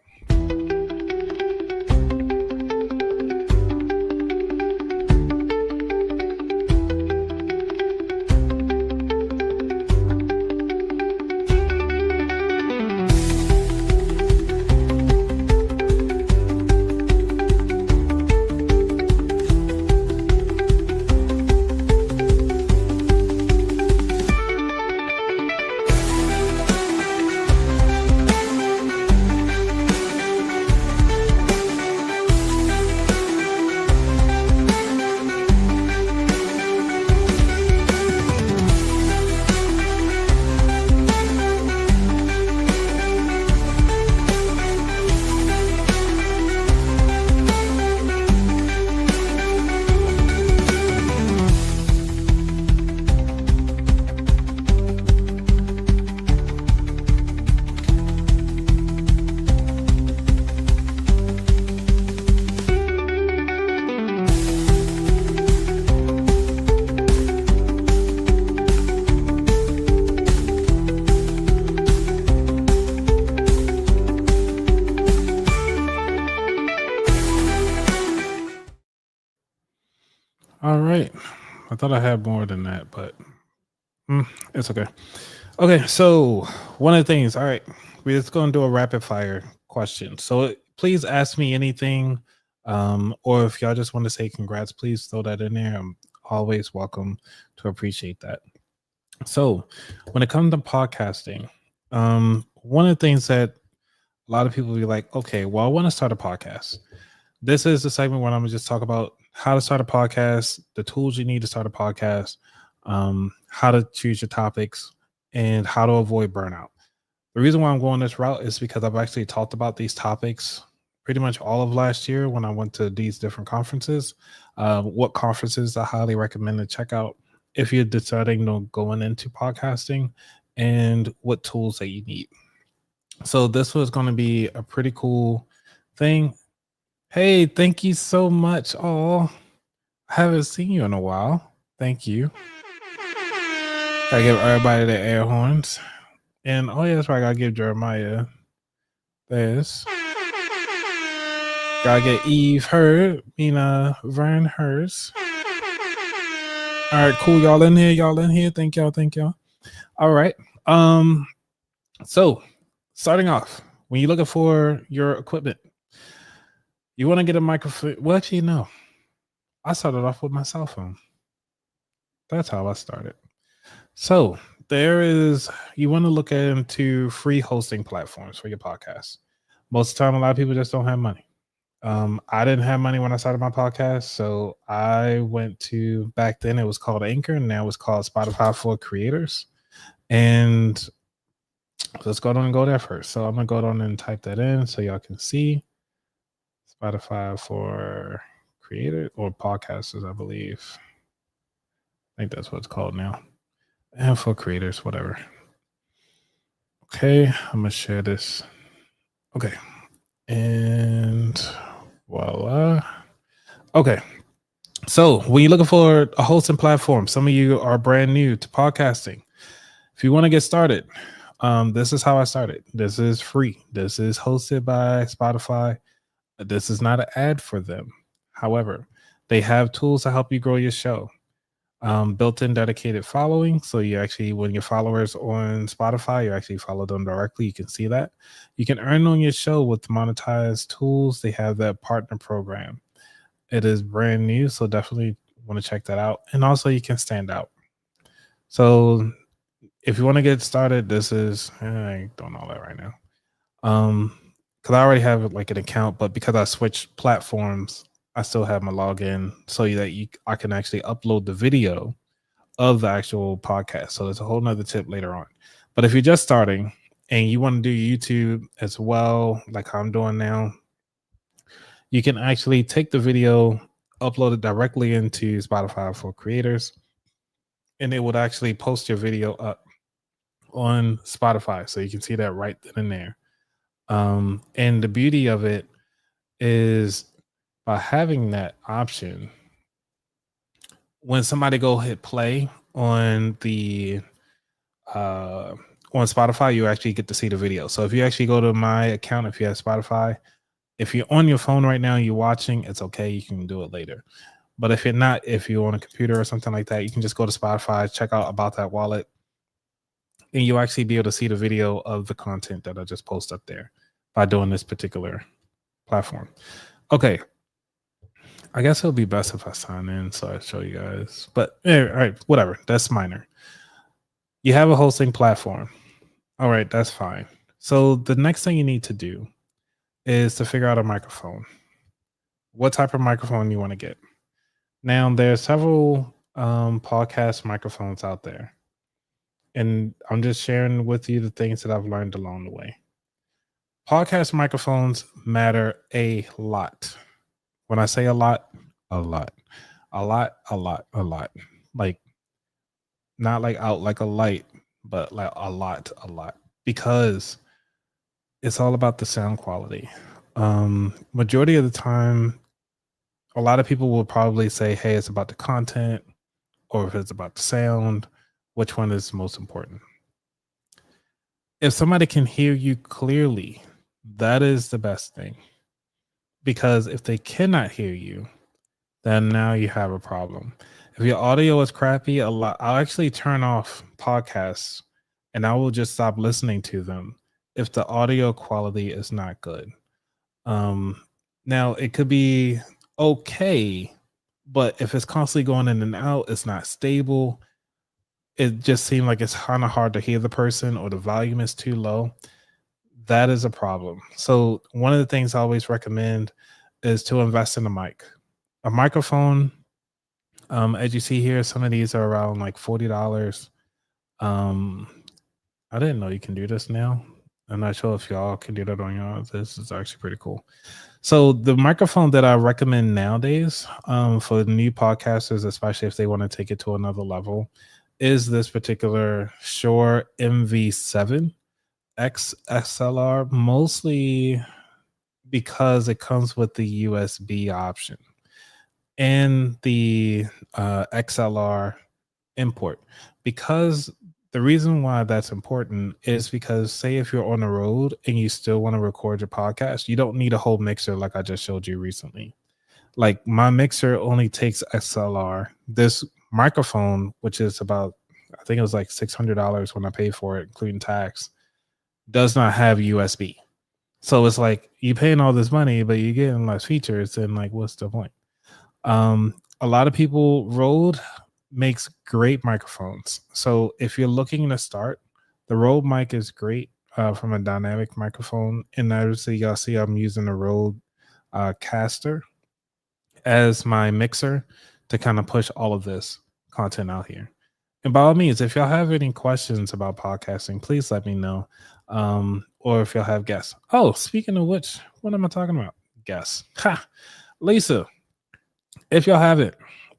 All right. I thought I had more than that, but it's okay. Okay, so one of the things, all right, we're just going to do a rapid fire question. So please ask me anything, or if y'all just want to say congrats, please throw that in there. I'm always welcome to appreciate that. So when it comes to podcasting, one of the things that a lot of people be like, okay, well, I want to start a podcast. This is the segment where I'm gonna just talk about how to start a podcast, the tools you need to start a podcast, how to choose your topics, and how to avoid burnout. The reason why I'm going this route is because I've actually talked about these topics pretty much all of last year when I went to these different conferences. What conferences I highly recommend to check out if you're deciding to going into podcasting, and what tools that you need. So this was going to be a pretty cool thing. Hey, thank you so much. Oh, I haven't seen you in a while. Thank you. Gotta give everybody the air horns. And oh yeah, that's right. I gotta give Jeremiah this. Gotta get Eve her, Mina Vern hers. All right, cool. Y'all in here. Y'all in here. Thank y'all. Thank y'all. All right. So starting off, when you're looking for your equipment, you want to get a microphone. Well, actually, no. I started off with my cell phone. That's how I started. So you want to look into free hosting platforms for your podcast. Most of the time, a lot of people just don't have money. I didn't have money when I started my podcast, so I went to, back then it was called Anchor, and now it's called Spotify for Creators. And let's go on and go there first. So I'm gonna go on and type that in so y'all can see Spotify for Creators or podcasters, I believe. I think that's what it's called now. And for creators, whatever. Okay, I'm gonna share this. Okay, and voila. Okay, so when you're looking for a hosting platform, some of you are brand new to podcasting. If you want to get started, this is how I started. This is free. This is hosted by Spotify. This is not an ad for them. However, they have tools to help you grow your show. Built-in dedicated following. So you actually, when your followers on Spotify, you actually follow them directly. You can see that. You can earn on your show with monetized tools. They have that partner program. It is brand new, so definitely want to check that out. And also you can stand out. So if you want to get started, this is, I ain't doing all that right now. Because I already have like an account, but because I switched platforms, I still have my login so that I can actually upload the video of the actual podcast. So there's a whole nother tip later on. But if you're just starting and you want to do YouTube as well, like how I'm doing now, you can actually take the video, upload it directly into Spotify for Creators, and it would actually post your video up on Spotify. So you can see that right then and there. And the beauty of it is by having that option, when somebody go hit play on the on Spotify, you actually get to see the video. So if you actually go to my account, if you have Spotify, if you're on your phone right now and you're watching, it's okay. You can do it later. But if you're not, if you're on a computer or something like that, you can just go to Spotify, check out About That Wallet, and you'll actually be able to see the video of the content that I just post up there by doing this particular platform. Okay. I guess it'll be best if I sign in so I show you guys. But all right, whatever. That's minor. You have a hosting platform. All right, that's fine. So the next thing you need to do is to figure out a microphone. What type of microphone you want to get. Now, there are several podcast microphones out there. And I'm just sharing with you the things that I've learned along the way. Podcast microphones matter a lot. When I say a lot, a lot. A lot, a lot, a lot. Like, not like out like a light, but like a lot. Because it's all about the sound quality. Majority of the time, a lot of people will probably say, hey, it's about the content, or if it's about the sound, which one is most important? If somebody can hear you clearly, that is the best thing. Because if they cannot hear you, then now you have a problem. If your audio is crappy, I'll actually turn off podcasts and I will just stop listening to them if the audio quality is not good. Now it could be okay, but if it's constantly going in and out, it's not stable. It just seems like it's kind of hard to hear the person, or the volume is too low. That is a problem. So one of the things I always recommend is to invest in a mic. A microphone, as you see here, some of these are around like $40. I didn't know you can do this now. I'm not sure if y'all can do that on yours. This is actually pretty cool. So the microphone that I recommend nowadays for new podcasters, especially if they want to take it to another level, is this particular Shure MV7 XLR, mostly because it comes with the USB option and the XLR import. Because the reason why that's important is because, say if you're on the road and you still want to record your podcast, you don't need a whole mixer like I just showed you recently. Like my mixer only takes XLR. This microphone, which is about, I think it was like $600 when I paid for it, including tax, does not have USB. So it's like you're paying all this money, but you're getting less features. And like, what's the point? A lot of people, Rode makes great microphones. So if you're looking to start, the Rode mic is great from a dynamic microphone. And obviously, y'all see I'm using a Rode caster as my mixer to kind of push all of this content out here. And by all means, if y'all have any questions about podcasting, please let me know. Or if y'all have guests. Oh, speaking of which, what am I talking about? Guests. Ha! Lisa. If y'all haven't,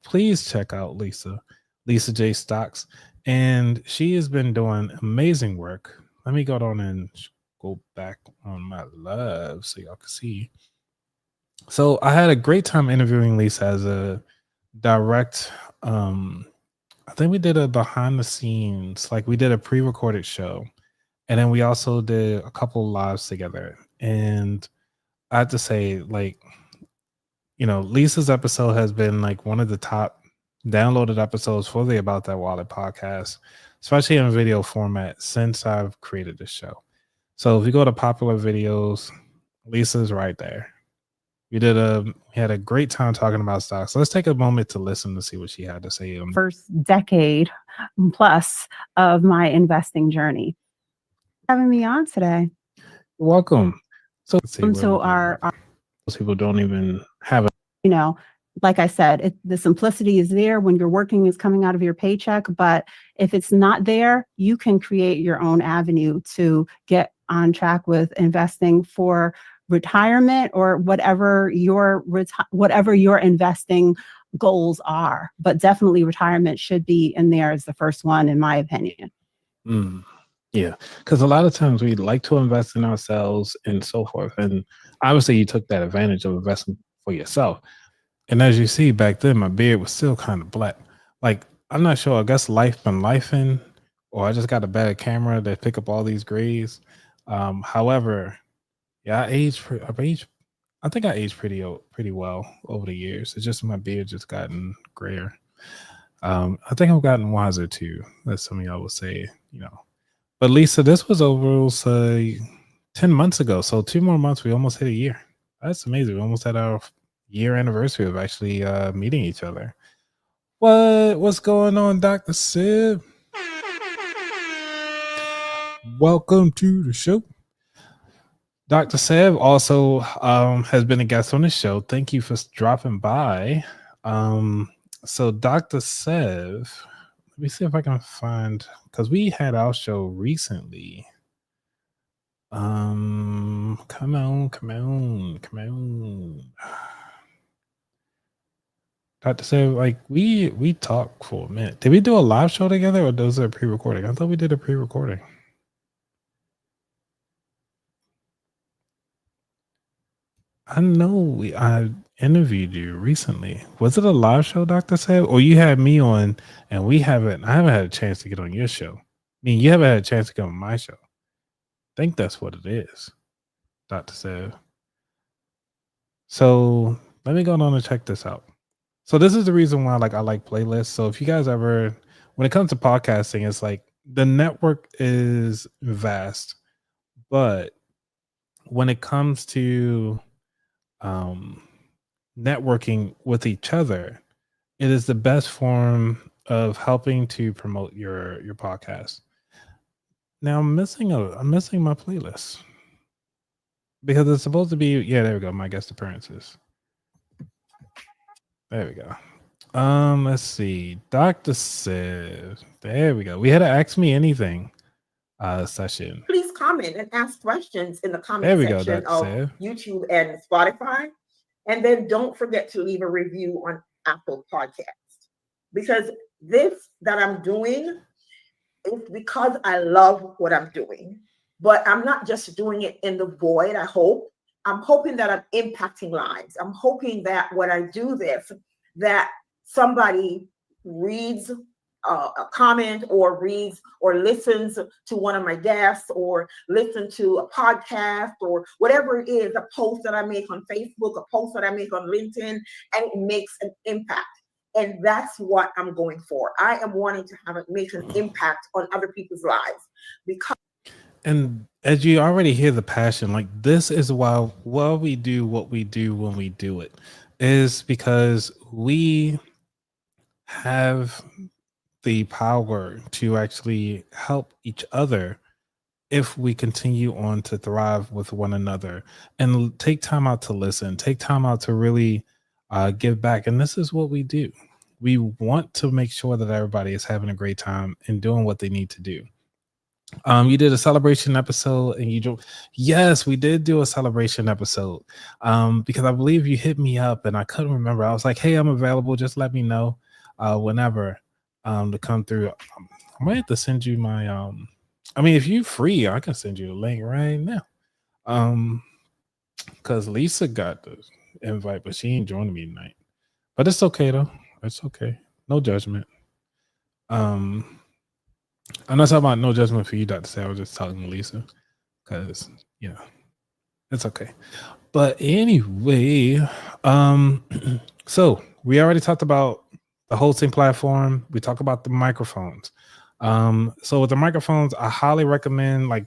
please check out Lisa J. Stocks. And she has been doing amazing work. Let me go down and go back on my live so y'all can see. So I had a great time interviewing Lisa as a direct, I think we did a behind the scenes, like we did a pre-recorded show. And then we also did a couple lives together. And I have to say, like, you know, Lisa's episode has been like one of the top downloaded episodes for the About That Wallet podcast, especially in video format since I've created this show. So if you go to popular videos, Lisa's right there. We had a great time talking about stocks. So let's take a moment to listen to see what she had to say. First decade plus of my investing journey. Having me on today. You're welcome. So Most people don't even have it. You know, like I said, the simplicity is there when your working is coming out of your paycheck. But if it's not there, you can create your own avenue to get on track with investing for retirement or whatever your investing goals are. But definitely retirement should be in there as the first one, in my opinion. Yeah, because a lot of times we like to invest in ourselves and so forth. And obviously you took that advantage of investing for yourself. And as you see back then, my beard was still kind of black. like I'm not sure. I guess life been lifing, or I just got a better camera that pick up all these grays. However, yeah, I've aged. I think I aged pretty well over the years. It's just my beard just gotten grayer. I think I've gotten wiser too, as some of y'all would say, you know. But Lisa, this was over say 10 months ago. So 2 more months, we almost hit a year. That's amazing. We almost had our year anniversary of actually meeting each other. What's going on, Dr. Sid? Welcome to the show. Dr. Seb also has been a guest on the show. Thank you for dropping by. So Dr. Seb, let me see if I can find, because we had our show recently. Come on. Dr. Seb, like we talked for a minute. Did we do a live show together, or those are pre-recording? I thought we did a pre-recording. I know I interviewed you recently. Was it a live show, Dr. Seb? Or you had me on and I haven't had a chance to get on your show. I mean, you haven't had a chance to get on my show. I think that's what it is, Dr. Seb. So let me go on and check this out. So this is the reason why I like playlists. So if you guys ever, when it comes to podcasting, it's like the network is vast, but when it comes to networking with each other, it is the best form of helping to promote your podcast. Now I'm missing my playlist because it's supposed to be, yeah, there we go, my guest appearances. There we go. Let's see, Dr. Sid. There we go. We had to Ask Me Anything session. Please comment and ask questions in the There comment we go, section Dr. of Sid. YouTube and Spotify. And then don't forget to leave a review on Apple Podcasts, because this that I'm doing is because I love what I'm doing. But I'm not just doing it in the void, I hope. I'm hoping that I'm impacting lives. I'm hoping that when I do this, that somebody reads a comment or reads or listens to one of my guests or listen to a podcast or whatever it is, a post that I make on Facebook, a post that I make on LinkedIn, and it makes an impact. And that's what I'm going for. I am wanting to have it make an impact on other people's lives, because. And as you already hear the passion, like this is why we do what we do when we do it, is because we have the power to actually help each other if we continue on to thrive with one another and take time out to listen, take time out to really give back. And this is what we do. We want to make sure that everybody is having a great time and doing what they need to do. You did a celebration episode and yes, we did do a celebration episode. Because I believe you hit me up and I couldn't remember. I was like, hey, I'm available. Just let me know whenever to come through. I might have to send you my I mean, if you're free, I can send you a link right now. Because Lisa got the invite, but she ain't joining me tonight. But it's okay though. It's okay. No judgment. I'm not talking about no judgment for you, Dr. Say. I was just talking to Lisa because it's okay. But anyway, so we already talked about the hosting platform. We talked about the microphones. So with the microphones, I highly recommend, like,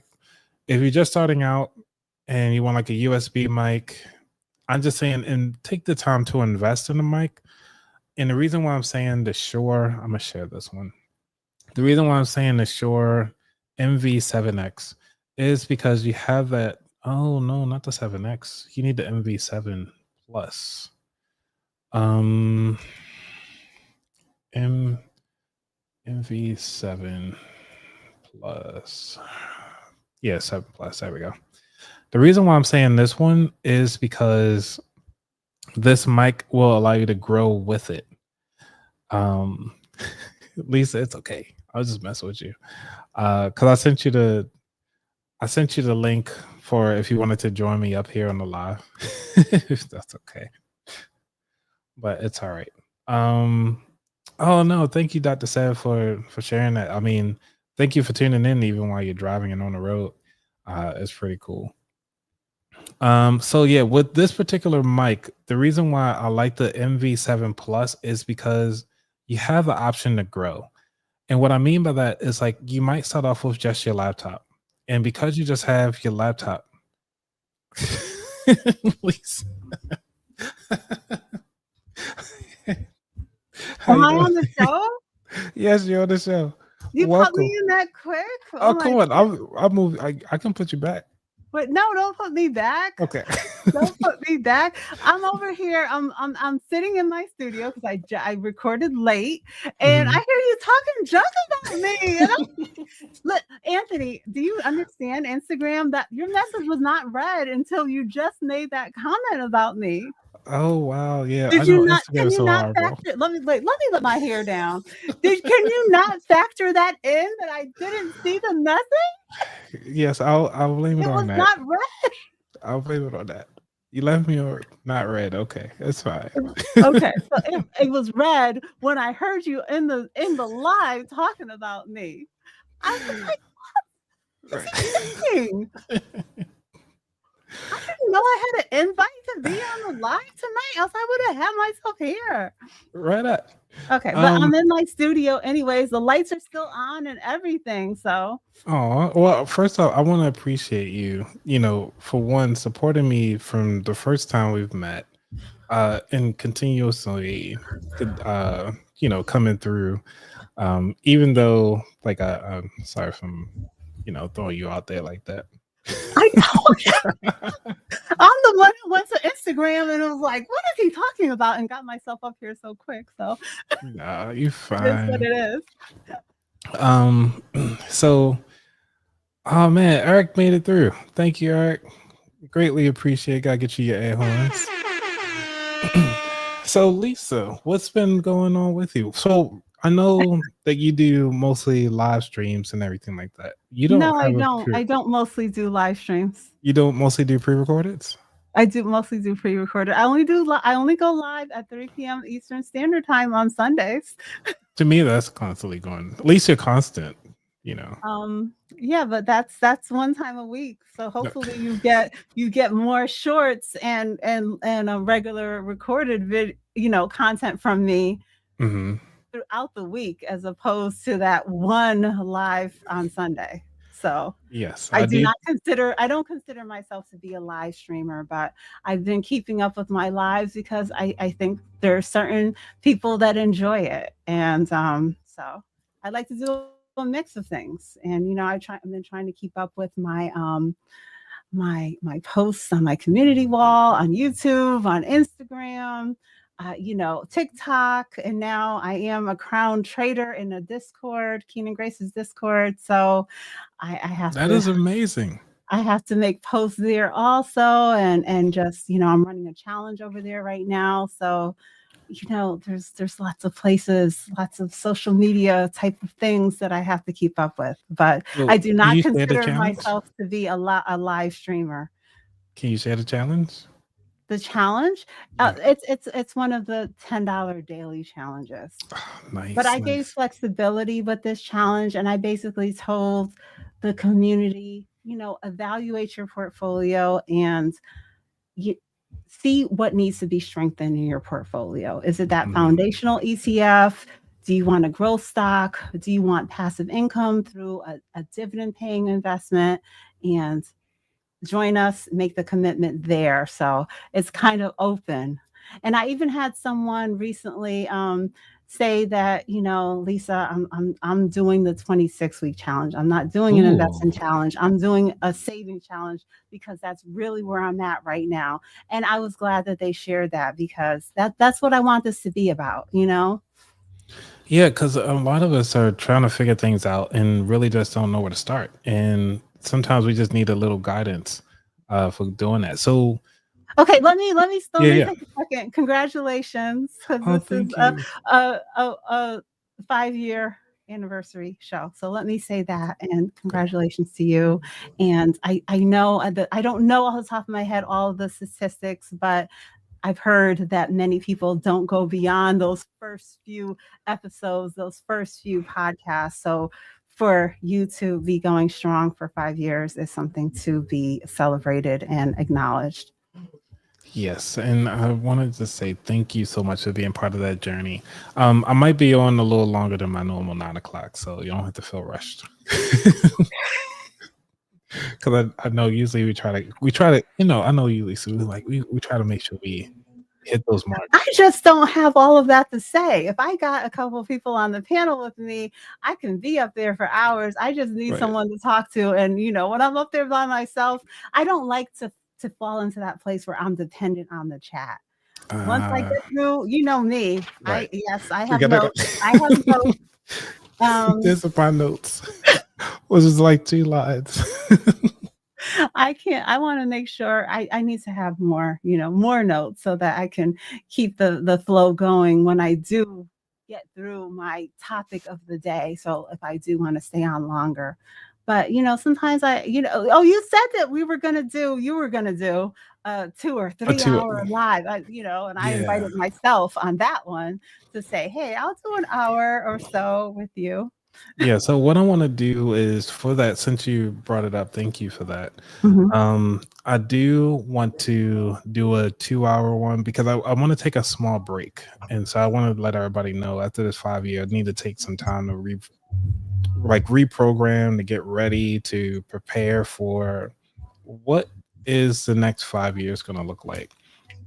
if you're just starting out and you want like a USB mic, I'm just saying, and take the time to invest in the mic. And the reason why I'm saying the Shure, I'm gonna share this one. The reason why I'm saying the Shure MV7X is because you have that. Oh no, not the 7X. You need the MV7 Plus. MV7 Plus. Yeah, 7 Plus. There we go. The reason why I'm saying this one is because this mic will allow you to grow with it. Lisa, it's okay. I was just messing with you. Because I sent you the link for if you wanted to join me up here on the live. If that's okay. But it's all right. Oh no, thank you, Dr. Sav, for sharing that. I mean, thank you for tuning in even while you're driving and on the road. It's pretty cool. So yeah, with this particular mic, the reason why I like the MV7 Plus is because you have the option to grow. And what I mean by that is like you might start off with just your laptop. And because you just have your laptop, please. How Am you I doing? on the show? Yes, you're on the show. You put me Welcome. in that quick? Oh, my come on. God. I'll move. I can put you back. But no, don't put me back. Okay. Don't put me back. I'm over here. I'm sitting in my studio because I recorded late, and I Mhm. hear you talking junk about me. And look, Anthony, do you understand Instagram that your message was not read until you just made that comment about me? Oh wow, yeah. I Did know you not? Instagram Can is you so not horrible. factor? Let me wait. Let me let my hair down. Can you not factor that in that I didn't see the message? Yes, I'll blame it It on was that. not read. I'll blame it on that. You left me or not read. Okay, it's fine. Okay, so it was read when I heard you in the live talking about me. I was like, what's Right. he saying? I didn't know I had an invite to be on the live tonight, else I would have had myself here. Right at. Okay, but I'm in my studio anyways. The lights are still on and everything. So Oh, well, first off, I want to appreciate you, for one, supporting me from the first time we've met, and continuously, coming through. Even though, like, I'm sorry if I'm, throwing you out there like that. I know I'm the one who went to Instagram and was like, what is he talking about? And got myself up here so quick. So Nah, you it is what fine. it is. So, oh man, Eric made it through. Thank you, Eric. Greatly appreciate. Gotta get you your air horns. So, Lisa, what's been going on with you? So, I know that you do mostly live streams and everything like that. You don't No, I have a don't. I don't mostly do live streams. you don't mostly do pre-recordeds? I do mostly do pre-recorded. I only go live at 3 p.m. Eastern Standard Time on Sundays. To me, that's constantly going. At least you're constant, Yeah, but that's one time a week. So hopefully you get more shorts and a regular recorded content from me hmm throughout the week as opposed to that one live on Sunday. So Yes, I I do did. not I don't consider myself to be a live streamer, but I've been keeping up with my lives because I think there are certain people that enjoy it. And so I like to do a mix of things. And I've been trying to keep up with my my posts on my community wall, on YouTube, on Instagram, TikTok, and now I am a crown trader in a Discord, Keenan Grace's Discord. So I have That to is amazing. make posts there also, and just I'm running a challenge over there right now. So there's lots of places, lots of social media type of things that I have to keep up with. But So, I do can not you share the consider challenge? myself to be a live streamer. Can you share the challenge? The challenge, Yeah. it's one of the $10 daily challenges. But Nice, I gave nice. flexibility with this challenge, and I basically told the community, evaluate your portfolio and you see what needs to be strengthened in your portfolio. Is it that Mhm. foundational ETF? Do you want a growth stock? Do you want passive income through a dividend paying investment? And join us, make the commitment there. So it's kind of open. And I even had someone recently say that, Lisa, I'm doing the 26-week challenge. I'm not doing an Ooh. investment challenge. I'm doing a saving challenge because that's really where I'm at right now. And I was glad that they shared that because that's what I want this to be about. Yeah, because a lot of us are trying to figure things out and really just don't know where to start. And sometimes we just need a little guidance for doing that. So, Okay, let yeah, me yeah. take a second. Congratulations, because Oh, this is thank you. a 5-year anniversary show. So let me say that, and congratulations to you. And I know that I don't know off the top of my head all of the statistics, but I've heard that many people don't go beyond those first few episodes, those first few podcasts. So for you to be going strong for 5 years is something to be celebrated and acknowledged. Yes, and I wanted to say thank you so much for being part of that journey. I might be on a little longer than my normal 9 o'clock, so you don't have to feel rushed. Because I know usually we try to, I know you, Lisa, we try to make sure we hit those marks. I just don't have all of that to say. If I got a couple of people on the panel with me, I can be up there for hours. I just need Right. someone to talk to. And when I'm up there by myself, I don't like to fall into that place where I'm dependent on the chat. Once I get through, you know me. Right. I have notes. I have notes. This is my notes, which is like 2 lines. I want to make sure I need to have more notes so that I can keep the flow going when I do get through my topic of the day. So if I do want to stay on longer, but sometimes you said that you were going to do 2 or 3 hour live, and I invited myself on that one to say, hey, I'll do an hour or so with you. Yeah, so what I want to do is, for that, since you brought it up, thank you for that. I do want to do a 2-hour one because I want to take a small break. And so I want to let everybody know after this 5 year, I need to take some time to reprogram, to get ready, to prepare for what is the next 5 years going to look like?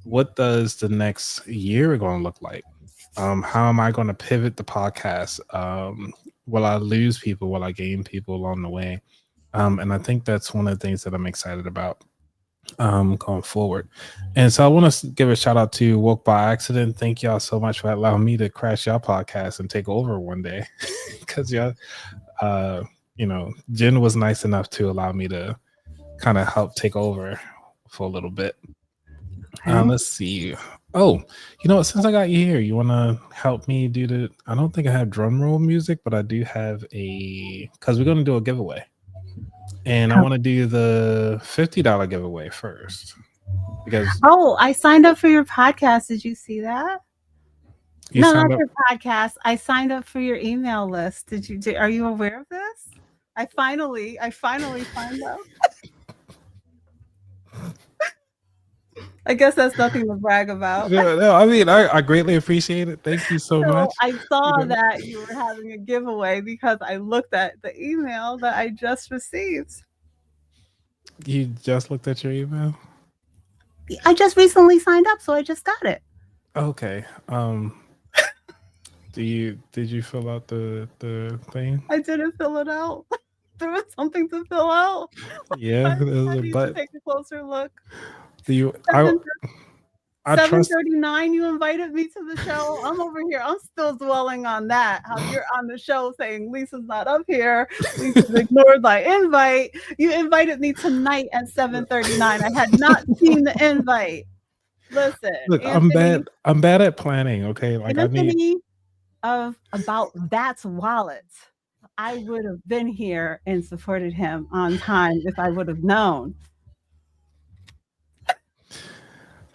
What does the next year going to look like? How am I going to pivot the podcast? Will I lose people? Will I gain people along the way? And I think that's one of the things that I'm excited about going forward. And so I want to give a shout out to Woke by Accident. Thank y'all so much for allowing me to crash y'all podcast and take over one day. Because y'all, Jen was nice enough to allow me to kind of help take over for a little bit. Let's see. Oh, since I got you here, you want to help me do I don't think I have drum roll music, but I do have because we're going to do a giveaway. And I want to do the $50 giveaway first. Because I signed up for your podcast. Did you see that? Not your podcast. I signed up for your email list. Are you aware of this? I finally signed up. I guess that's nothing to brag about. No, I mean, I greatly appreciate it. Thank you so much. I saw that you were having a giveaway because I looked at the email that I just received. You just looked at your email? I just recently signed up, so I just got it. Okay. Did you fill out the thing? I didn't fill it out. There was something to fill out. Yeah, there's a button. Take a closer look. I trust 7:39. You invited me to the show. I'm over here. I'm still dwelling on that. How you're on the show saying Lisa's not up here. Lisa's ignored my invite. You invited me tonight at 7:39. I had not seen the invite. Listen, look, Anthony, I'm bad at planning. Okay, like Anthony of aboutthatwallet. I would have been here and supported him on time if I would have known.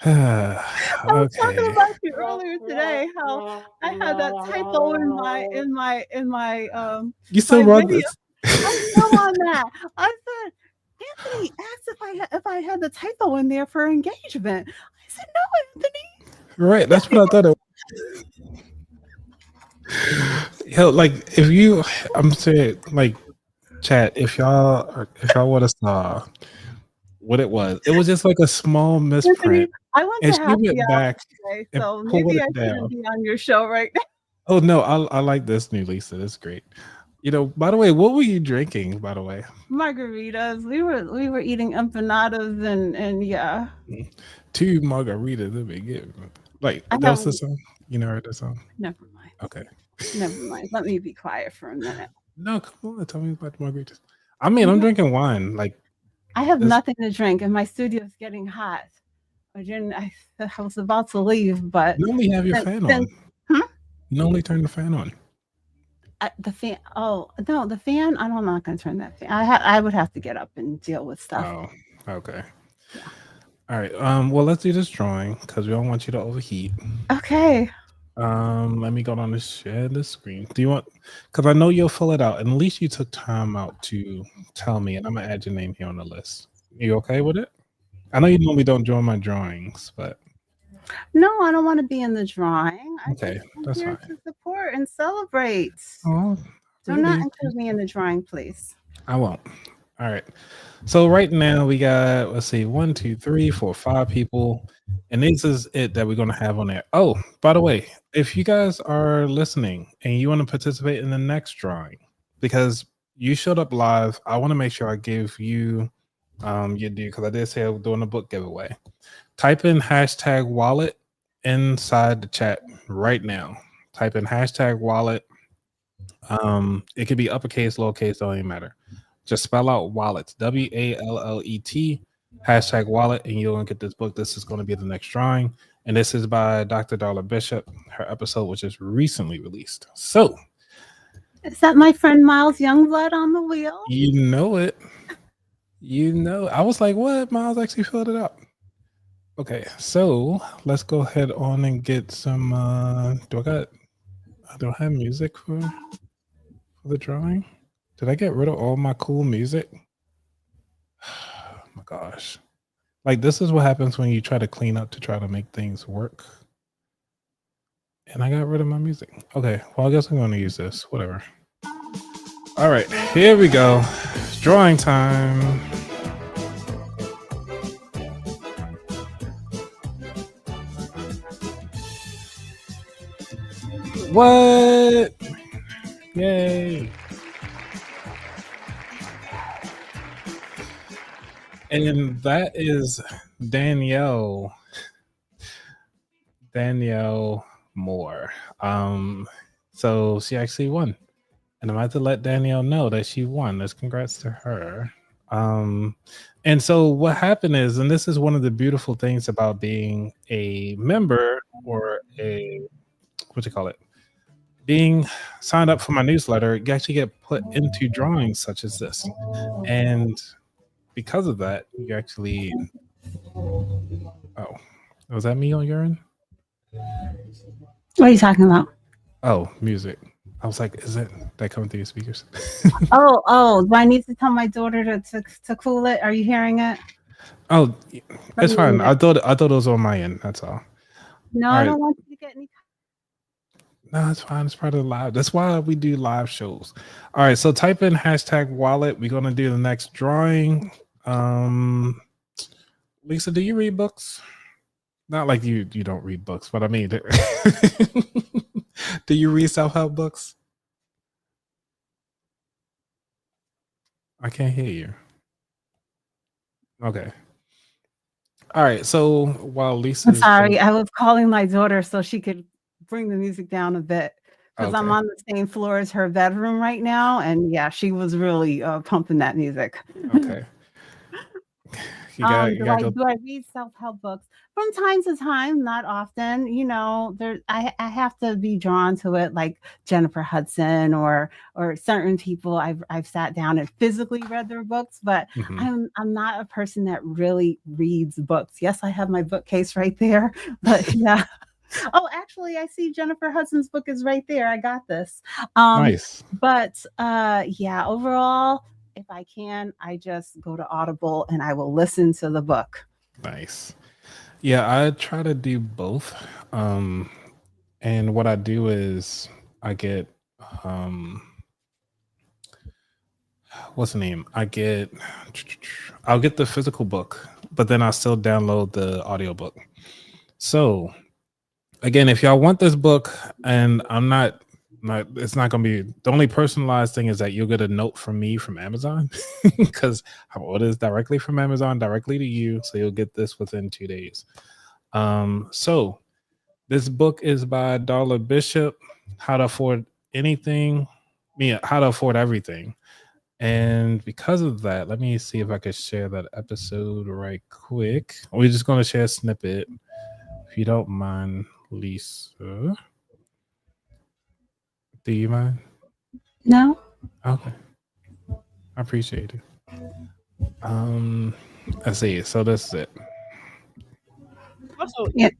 I was talking about you earlier today. How I had that typo in my you still run this? I'm still on that. I said, Anthony asked if I had the typo in there for engagement. I said, no, Anthony. Right, that's what I thought it was. I'm saying, like, chat, if y'all would have saw what it was just like a small misprint. Anthony, I want to have you back today, so maybe I shouldn't be on your show right now. Oh no, I like this new Lisa. That's great. By the way, what were you drinking? By the way, margaritas. We were eating empanadas and yeah. 2 margaritas. That'd be good. Like that's the song. You never heard that song? Never mind. Okay. Never mind. Let me be quiet for a minute. No, come on. Tell me about the margaritas. I mean, I'm drinking wine. Like I have nothing to drink, and my studio is getting hot. I was about to leave, but normally have your fan on. Normally turn the fan on. The fan. Oh no, the fan. I'm not going to turn that fan. I would have to get up and deal with stuff. Oh, okay. Yeah. All right. Well, let's do this drawing because we don't want you to overheat. Okay. Let me go on to share the screen. Do you want? Because I know you'll fill it out, and at least you took time out to tell me, and I'm gonna add your name here on the list. You okay with it? I know you normally don't join my drawings, but No, I don't want to be in the drawing. okay, I'm that's here fine. to support and celebrate. Oh, Do not really? include me in the drawing, please. I won't. All right. So right now we got, let's see, 1, 2, 3, 4, 5 people, and this is it that we're gonna have on there. Oh, by the way, if you guys are listening and you want to participate in the next drawing, because you showed up live, I want to make sure I give you your due because I did say I was doing a book giveaway. Type in hashtag wallet inside the chat right now. Type in hashtag wallet. It could be uppercase, lowercase, don't even matter. Just spell out wallet, WALLET, hashtag wallet, and you'll get this book. This is going to be the next drawing. And this is by Dr. Darla Bishop, her episode, which is recently released. So, Is that my friend Miles Youngblood on the wheel? you know it. You know, I was like, what? Miles actually filled it out. Okay, so let's go ahead on and get some. I don't have music for the drawing. Did I get rid of all my cool music? Oh my gosh. Like, this is what happens when you try to clean up to try to make things work. And I got rid of my music. Okay, well, I guess I'm going to use this. Whatever. All right, here we go. It's drawing time. What? Yay. And that is Danielle Moore. So she actually won. And I'm about to let Danielle know that she won. Let's congrats to her. And so what happened is, and this is one of the beautiful things about being a member or a what you call it, being signed up for my newsletter, you actually get put into drawings such as this. And because of that, you actually was that me on your end? What are you talking about? Oh, music. I was like, is it that coming through your speakers? Oh, do I need to tell my daughter to cool it? Are you hearing it? Oh, it's fine. I thought it was on my end. That's all. No, All I right. don't want you to get any. No, it's fine. It's part of the live. That's why we do live shows. All right. So type in hashtag wallet. We're gonna do the next drawing. Lisa, do you read books? Not like you don't read books, but I mean, do you read self-help books? I can't hear you. Okay. All right. So while Lisa, I'm sorry, I was calling my daughter so she could bring the music down a bit because I'm Okay. on the same floor as her bedroom right now, and yeah, she was really pumping that music. Okay. You gotta go. Do I read self-help books from time to time? Not often. You know, I have to be drawn to it, like Jennifer Hudson or certain people I've sat down and physically read their books, but Mhm. I'm not a person that really reads books. Yes, I have my bookcase right there, but yeah. Oh, actually, I see Jennifer Hudson's book is right there. I got this. Nice. But yeah, overall, if I can, I just go to Audible and I will listen to the book. Nice. Yeah, I try to do both. And what I do is I get what's the name? I'll get the physical book, but then I'll still download the audiobook. So again, if y'all want this book, and it's not gonna be the only personalized thing is that you'll get a note from me from Amazon because I ordered this directly from Amazon directly to you, so you'll get this within 2 days. So this book is by Darla Bishop, How to Afford Anything, How to Afford Everything. And because of that, let me see if I could share that episode right quick. We're just going to share a snippet, if you don't mind, Lisa. Do you mind? No. Okay. I appreciate it. Let's see. So that's it. also, Yeah.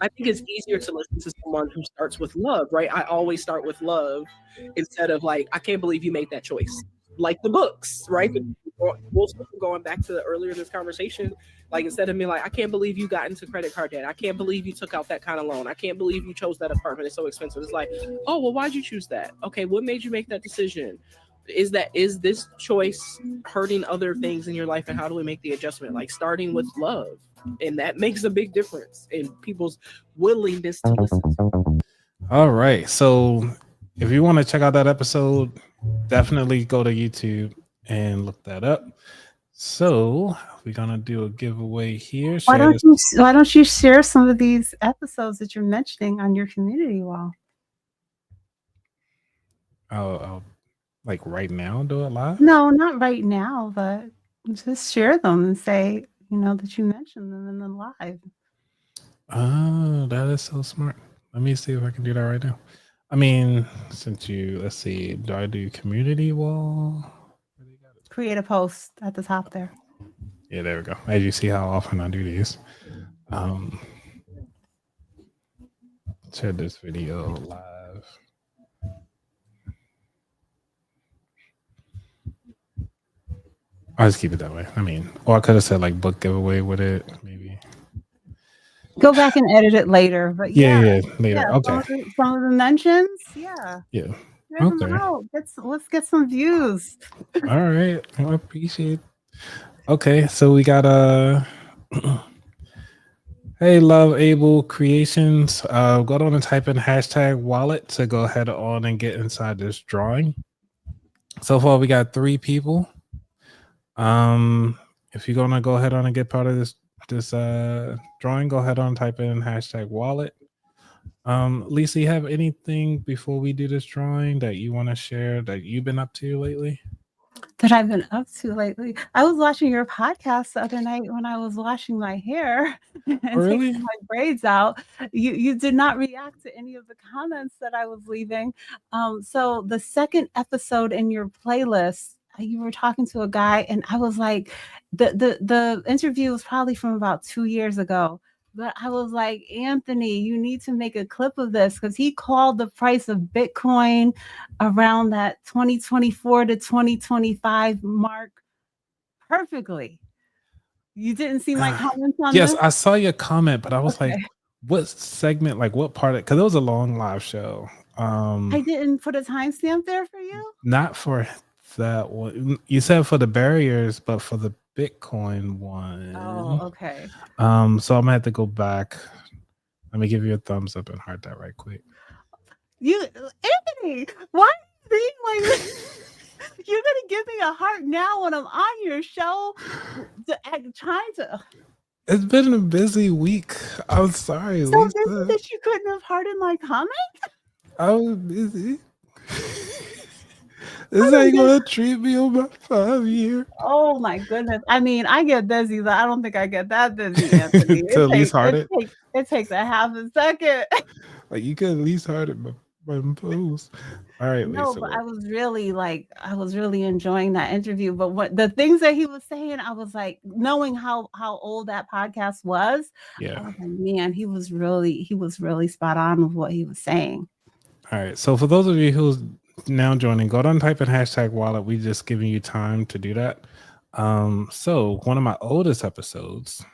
I think it's easier to listen to someone who starts with love, right? I always start with love instead of like, I can't believe you made that choice. Like the books, right? We'll going back to earlier this conversation, like instead of me like, I can't believe you got into credit card debt. I can't believe you took out that kind of loan. I can't believe you chose that apartment. It's so expensive. It's like, oh, well, why'd you choose that? Okay, what made you make that decision? Is this choice hurting other things in your life, and how do we make the adjustment? Like starting with love, and that makes a big difference in people's willingness to listen. All right. So if you want to check out that episode, definitely go to YouTube and look that up. So we're gonna do a giveaway here. Why Share don't this. you why don't you share some of these episodes that you're mentioning on your community wall? I'll like right now do it live. No, not right now, but just share them and say, that you mentioned them in the live. Oh, that is so smart. Let me see if I can do that right now. I mean, let's see, do I do community wall? Create a post at the top there. Yeah, there we go. As you see how often I do these. Share this video live. I'll just keep it that way. I mean, or I could have said like book giveaway with it, maybe. Go back and edit it later. But Yeah, later. yeah, Okay. some of the mentions, yeah. Yeah. Share them Okay. out. Let's get some views. All right. I appreciate it. Okay, so we got hey, Love Able Creations. Go on and type in #wallet to go ahead on and get inside this drawing. So far, we got 3 people. If you're gonna go ahead on and get part of this drawing, go ahead on and type in #wallet. Lisa, you have anything before we do this drawing that you want to share that you've been up to lately? That I've been up to lately. I was watching your podcast the other night when I was washing my hair and really? taking my braids out. You did not react to any of the comments that I was leaving. So the second episode in your playlist, you were talking to a guy, and I was like, the interview was probably from about 2 years ago. But I was like, Anthony, you need to make a clip of this, because he called the price of Bitcoin around that 2024 to 2025 mark perfectly. You didn't see my comments on yes, this? I saw your comment, but I was like, Okay. what segment, like what part? Because it was a long live show. I didn't put a timestamp there for you? Not for that one. You said for the barriers, but for the Bitcoin one. Oh, okay. So I'm gonna have to go back. Let me give you a thumbs up and heart that right quick. Anthony, why are you being like this? You're gonna give me a heart now when I'm on your show, trying to. It's been a busy week. I'm sorry, So Lisa. busy that you couldn't have hearted my comment? I was busy. This ain't gonna treat me on my 5-year. Oh my goodness. I mean, I get busy, but I don't think I get that busy, Anthony. To at least heart it? It takes a half a second. Like you could at least heart it my post. All right, No, Lisa. but I was really enjoying that interview. But what the things that he was saying, I was like, knowing how old that podcast was, Yeah. I was like, man, he was really spot on with what he was saying. All right. So for those of you who's now joining, go down and type in #wallet. We just giving you time to do that. So one of my oldest episodes.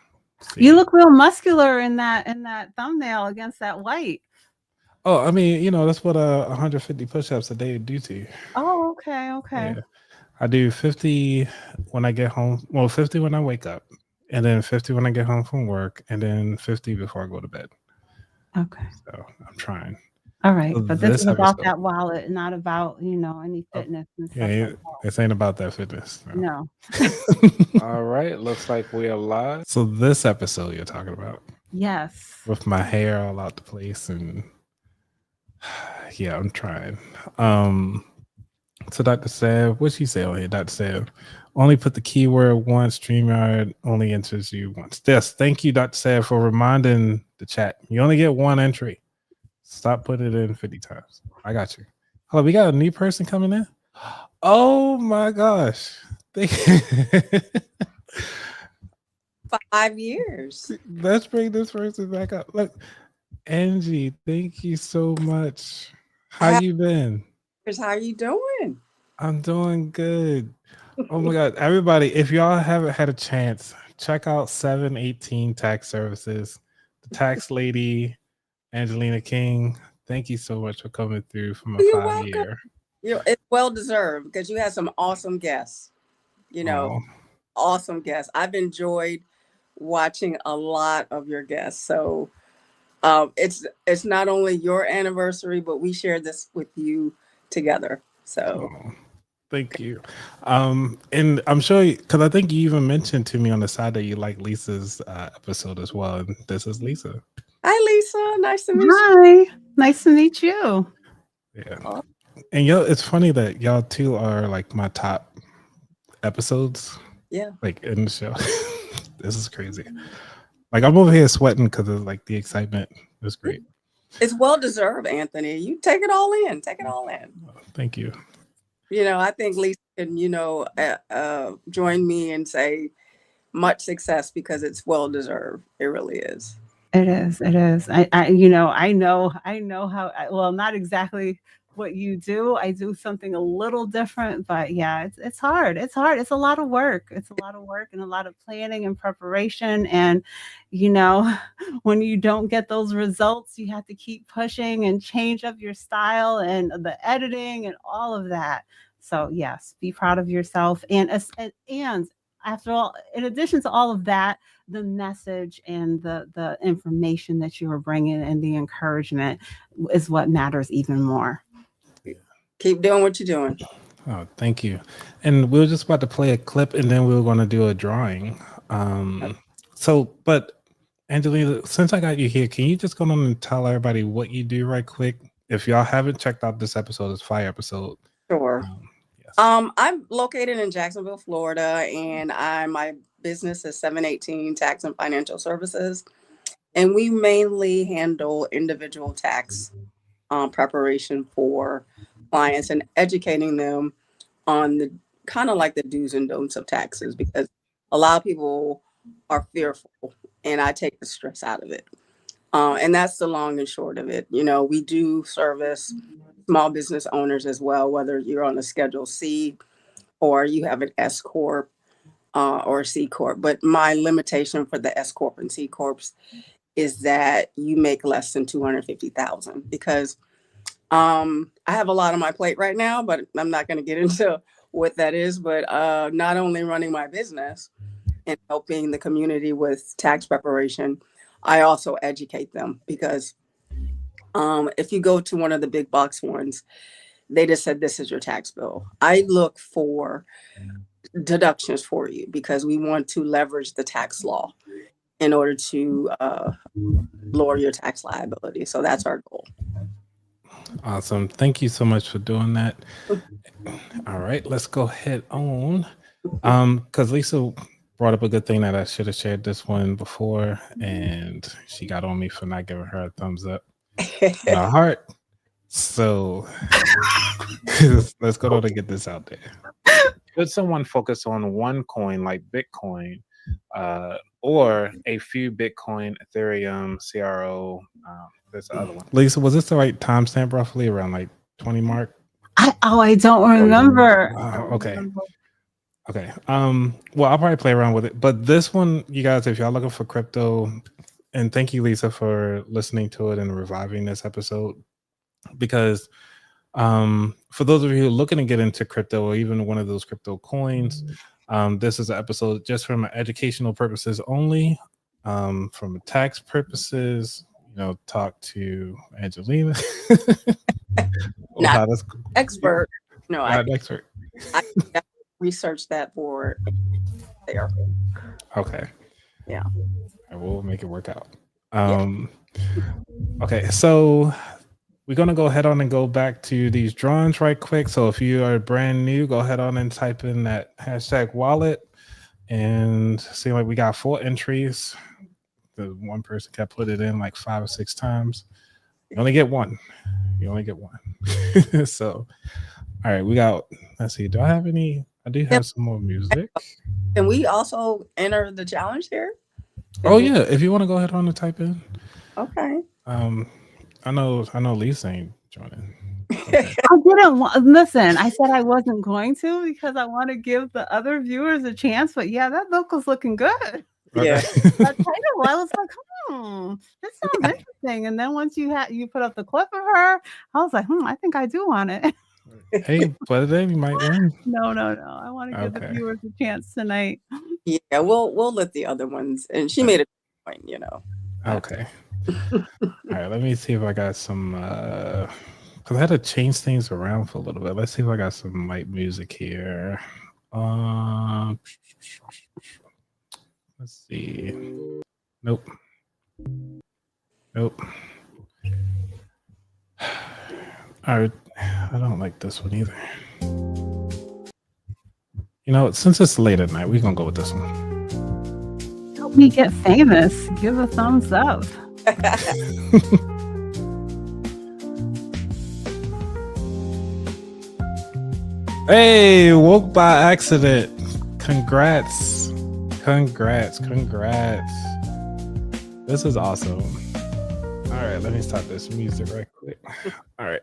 You look real muscular in that thumbnail against that white. Oh, I mean, that's what 150 push-ups a day would do to you. Oh, okay. Yeah. I do 50 when I get home. Well, 50 when I wake up, and then 50 when I get home from work, and then 50 before I go to bed. Okay. So I'm trying. All right, So but this is about episode- that wallet, not about any fitness and stuff. Yeah, like that. this ain't about that fitness. No. All right, looks like we are live. So this episode you're talking about, Yes. with my hair all out the place, and yeah, I'm trying. So Dr. Sav, what's she say on here? Dr. Sav, only put the keyword once. StreamYard only enters you once. Yes, thank you, Dr. Sav, for reminding the chat. You only get one entry. Stop putting it in 50 times. I got you. Oh, we got a new person coming in. Oh my gosh. 5 years. Let's bring this person back up. Look, Angie, thank you so much. How you been? How you doing? I'm doing good. Oh my God, everybody! If y'all haven't had a chance, check out 718 Tax Services. The tax lady, Angelina King. Thank you so much for coming through from a You're 5-year. It's well deserved because you had some awesome guests. Oh, Awesome guests. I've enjoyed watching a lot of your guests. So it's not only your anniversary, but we shared this with you together. So thank you. And I'm sure because I think you even mentioned to me on the side that you like Lisa's episode as well. And this is Lisa. Hi, Lisa. Nice to meet you. Hi, nice to meet you. Yeah. And it's funny that y'all two are like my top episodes. Yeah. Like in the show. This is crazy. Like I'm over here sweating because of like the excitement. It's great. It's well deserved, Anthony. You take it all in. Take it all in. Thank you. I think Lisa can, join me and say much success because it's well deserved. It really is. It is. It is. I know how, well, not exactly what you do. I do something a little different, but yeah, it's hard. It's hard. It's a lot of work. It's a lot of work and a lot of planning and preparation. And, when you don't get those results, you have to keep pushing and change up your style and the editing and all of that. So yes, be proud of yourself. And after all, in addition to all of that, the message and the information that you are bringing and the encouragement is what matters even more. Keep doing what you're doing. Oh, thank you. And we were just about to play a clip and then we were going to do a drawing. But Angelina, since I got you here, can you just go on and tell everybody what you do right quick? If y'all haven't checked out this episode, it's fire episode. Sure. I'm located in Jacksonville, Florida, and my business is 718 Tax and Financial Services. And we mainly handle individual tax preparation for clients and educating them on the kind of like the do's and don'ts of taxes, because a lot of people are fearful and I take the stress out of it. And that's the long and short of it. We do service small business owners as well, whether you're on a Schedule C or you have an S Corp or a C Corp. But my limitation for the S Corp and C Corps is that you make less than $250,000 because I have a lot on my plate right now, but I'm not going to get into what that is. But not only running my business and helping the community with tax preparation, I also educate them because if you go to one of the big box ones, they just said, this is your tax bill. I look for deductions for you because we want to leverage the tax law in order to lower your tax liability. So that's our goal. Awesome. Thank you so much for doing that. All right, let's go ahead on. Because Lisa brought up a good thing that I should have shared this one before, and she got on me for not giving her a thumbs up. A heart. So let's go on and get this out there. Should someone focus on one coin like Bitcoin, or a few Bitcoin, Ethereum, CRO? There's the other one. Lisa, was this the right timestamp roughly around like 20 mark? I don't remember. Okay. Well, I'll probably play around with it. But this one, you guys, if y'all looking for crypto, and thank you, Lisa, for listening to it and reviving this episode. Because for those of you who are looking to get into crypto or even one of those crypto coins, this is an episode just from educational purposes only. From tax purposes, talk to Angelina. Not expert. No, not expert. I researched that for there. Okay. Yeah. We'll make it work out. Okay, so we're gonna go ahead on and go back to these drawings right quick. So if you are brand new, go ahead on and type in that hashtag wallet and see, like, we got 4 entries. The one person kept put it in like 5 or 6 times. You only get one. So all right, we got, let's see, do I have any? I do have some more music. Can we also enter the challenge here? Oh yeah, if you want to go ahead on and type in. Okay. I know Lisa ain't joining. I didn't listen. I said I wasn't going to because I want to give the other viewers a chance. But yeah, that book was looking good. Yeah. That title, I was like, this sounds interesting. And then once you put up the clip of her, I was like, I think I do want it. Hey, but then you might win. No. I want to give the Okay. viewers a chance tonight. Yeah, we'll let the other ones. And she made a point, you know. Okay. All right, let me see if I got some because I had to change things around for a little bit. Let's see if I got some light music here. Let's see. Nope. All right. I don't like this one either. You know, since it's late at night, we're gonna go with this one. Help me get famous. Give a thumbs up. Hey, woke by accident. Congrats. This is awesome. All right, let me stop this music right quick. All right.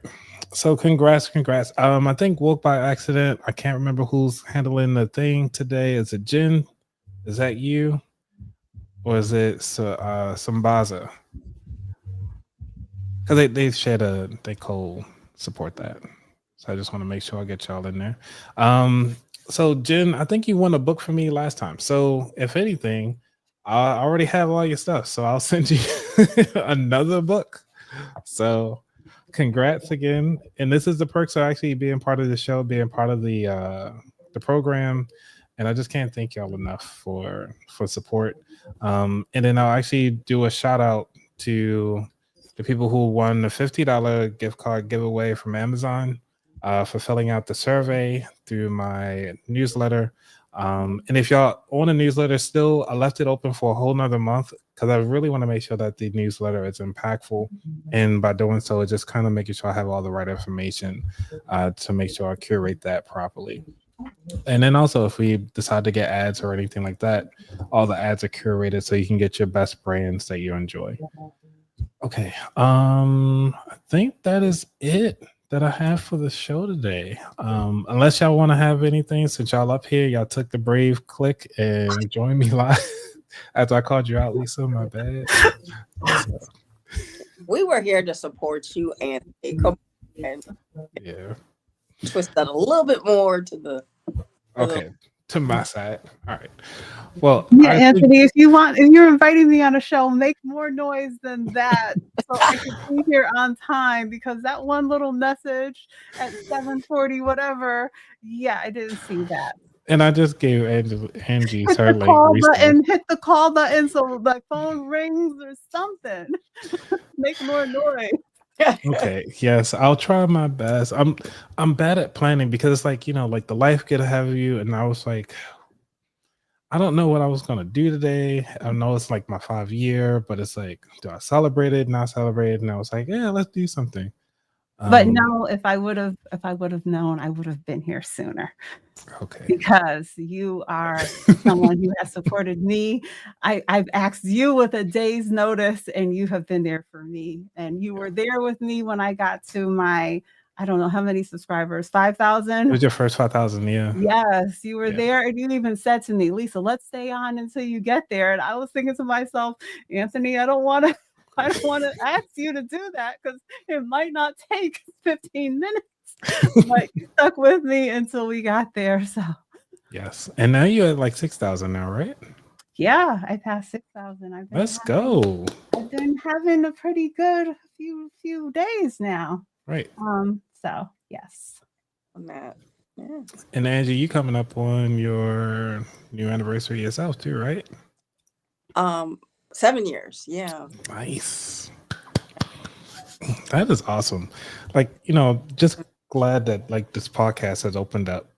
So congrats. I think woke by accident. I can't remember who's handling the thing today. Is it Jen? Is that you? Or is it Sambaza? Because they shared they support that. So I just want to make sure I get y'all in there. So Jen, I think you won a book for me last time. So if anything, I already have all your stuff. So I'll send you another book. So congrats again. And this is the perks of actually being part of the show, being part of the program. And I just can't thank y'all enough for support. And then I'll actually do a shout out to the people who won the $50 gift card giveaway from Amazon for filling out the survey through my newsletter. And if y'all on a newsletter still, I left it open for a whole nother month because I really want to make sure that the newsletter is impactful. And by doing so, it's just kind of making sure I have all the right information to make sure I curate that properly. And then also, if we decide to get ads or anything like that, all the ads are curated so you can get your best brands that you enjoy. Okay. I think that is it that I have for the show today. Unless y'all want to have anything, since y'all up here, y'all took the brave click and joined me live after I called you out, Lisa. My bad. So, We were here to support you, Anthony. Come on, and yeah. twist that a little bit more to the. Okay. To my side. All right. Well, Yeah, Anthony, if you're inviting me on a show, make more noise than that so I can be here on time, because that one little message at 7:40, whatever. Yeah, I didn't see that. And I just gave Angie Hit her the link call recently. button, hit the call button so my phone rings or something. Make more noise. Okay, yes, I'll try my best. I'm bad at planning because it's like, like the life get ahead of you, and I was like, I don't know what I was gonna do today. I know it's like my 5-year, but it's like, do I celebrate it? Not celebrate it? And I was like, yeah, let's do something. But no, if I would have known, I would have been here sooner. Okay. Because you are someone who has supported me. I've asked you with a day's notice, and you have been there for me. And you were there with me when I got to my, I don't know how many subscribers, 5,000. It was your first 5,000, yeah. Yes, you were there, and you even said to me, Lisa, let's stay on until you get there. And I was thinking to myself, Anthony, I don't want to ask you to do that because it might not take 15 minutes. But you stuck with me until we got there. So yes. And now you're at like 6,000 now, right? Yeah, I passed 6,000. Let's go. I've been having a pretty good few days now. Right. So yes. On that. Yeah. And Angie, you coming up on your new anniversary yourself too, right? 7 years. Yeah. Nice. That is awesome. Like, just glad that like this podcast has opened up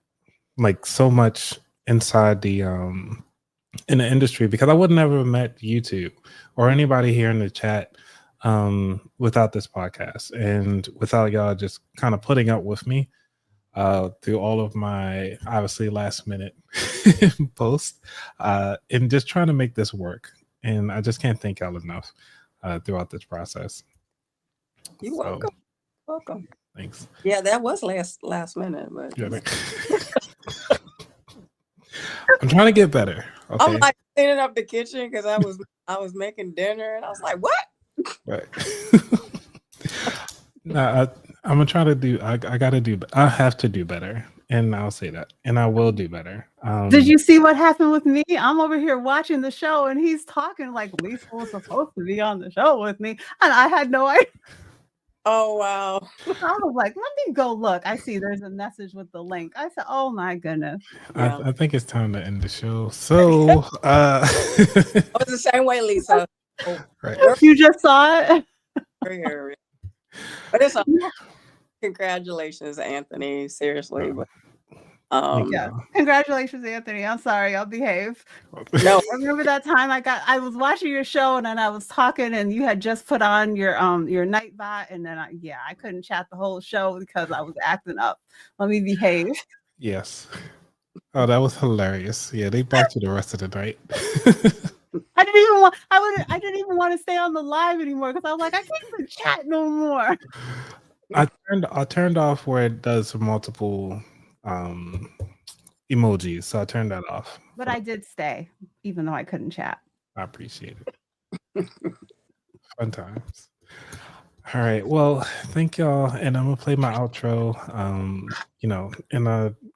like so much inside the in the industry, because I would never have met you two or anybody here in the chat without this podcast, and without y'all just kind of putting up with me through all of my obviously last minute posts and just trying to make this work. and I just can't thank y'all enough throughout this process. You're So, welcome. Welcome. thanks. Yeah, that was last minute, but Yeah, I'm trying to get better. Okay. I'm like cleaning up the kitchen because I was making dinner and I was like, what? Right. No, I'm gonna try to do. I gotta do. I have to do better, and I'll say that, and I will do better. Did you see what happened with me? I'm over here watching the show, and he's talking like Lisa was supposed to be on the show with me, and I had no idea. Oh wow! I was like, let me go look. I see there's a message with the link. I said, oh my goodness. Yeah. I think it's time to end the show. So, It was the same way, Lisa. Oh, right. You just saw it. here. But it's congratulations, Anthony. Seriously, but Yeah. Congratulations, Anthony. I'm sorry, I'll behave. no, I remember that time I was watching your show and then I was talking and you had just put on your Nightbot and then I couldn't chat the whole show because I was acting up. Let me behave. Yes. Oh, that was hilarious. Yeah, they blocked you the rest of the night. I didn't even want to stay on the live anymore because I was like, I can't even chat no more. I turned off where it does multiple emojis, so I turned that off. But I did stay, even though I couldn't chat. I appreciate it. Fun times. All right. Well, thank y'all. And I'm gonna play my outro.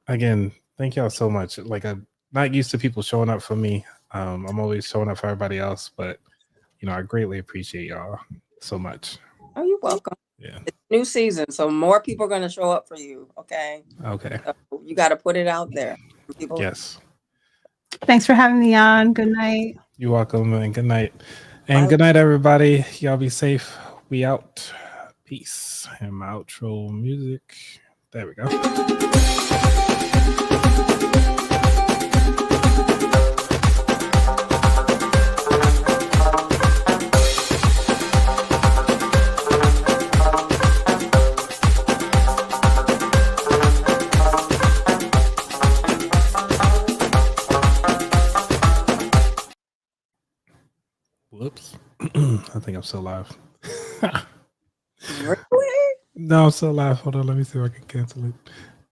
Again, thank y'all so much. Like, I'm not used to people showing up for me. I'm always showing up for everybody else, but I greatly appreciate y'all so much. oh, you're welcome. Yeah. It's new season, so more people are going to show up for you. Okay. Okay. So you got to put it out there. People. Yes. Thanks for having me on. Good night. You're welcome, and good night. And good night, everybody. Y'all be safe. We out. Peace. And my outro music. There we go. Whoops. I think I'm still live. Really? No, I'm still live. Hold on. Let me see if I can cancel it.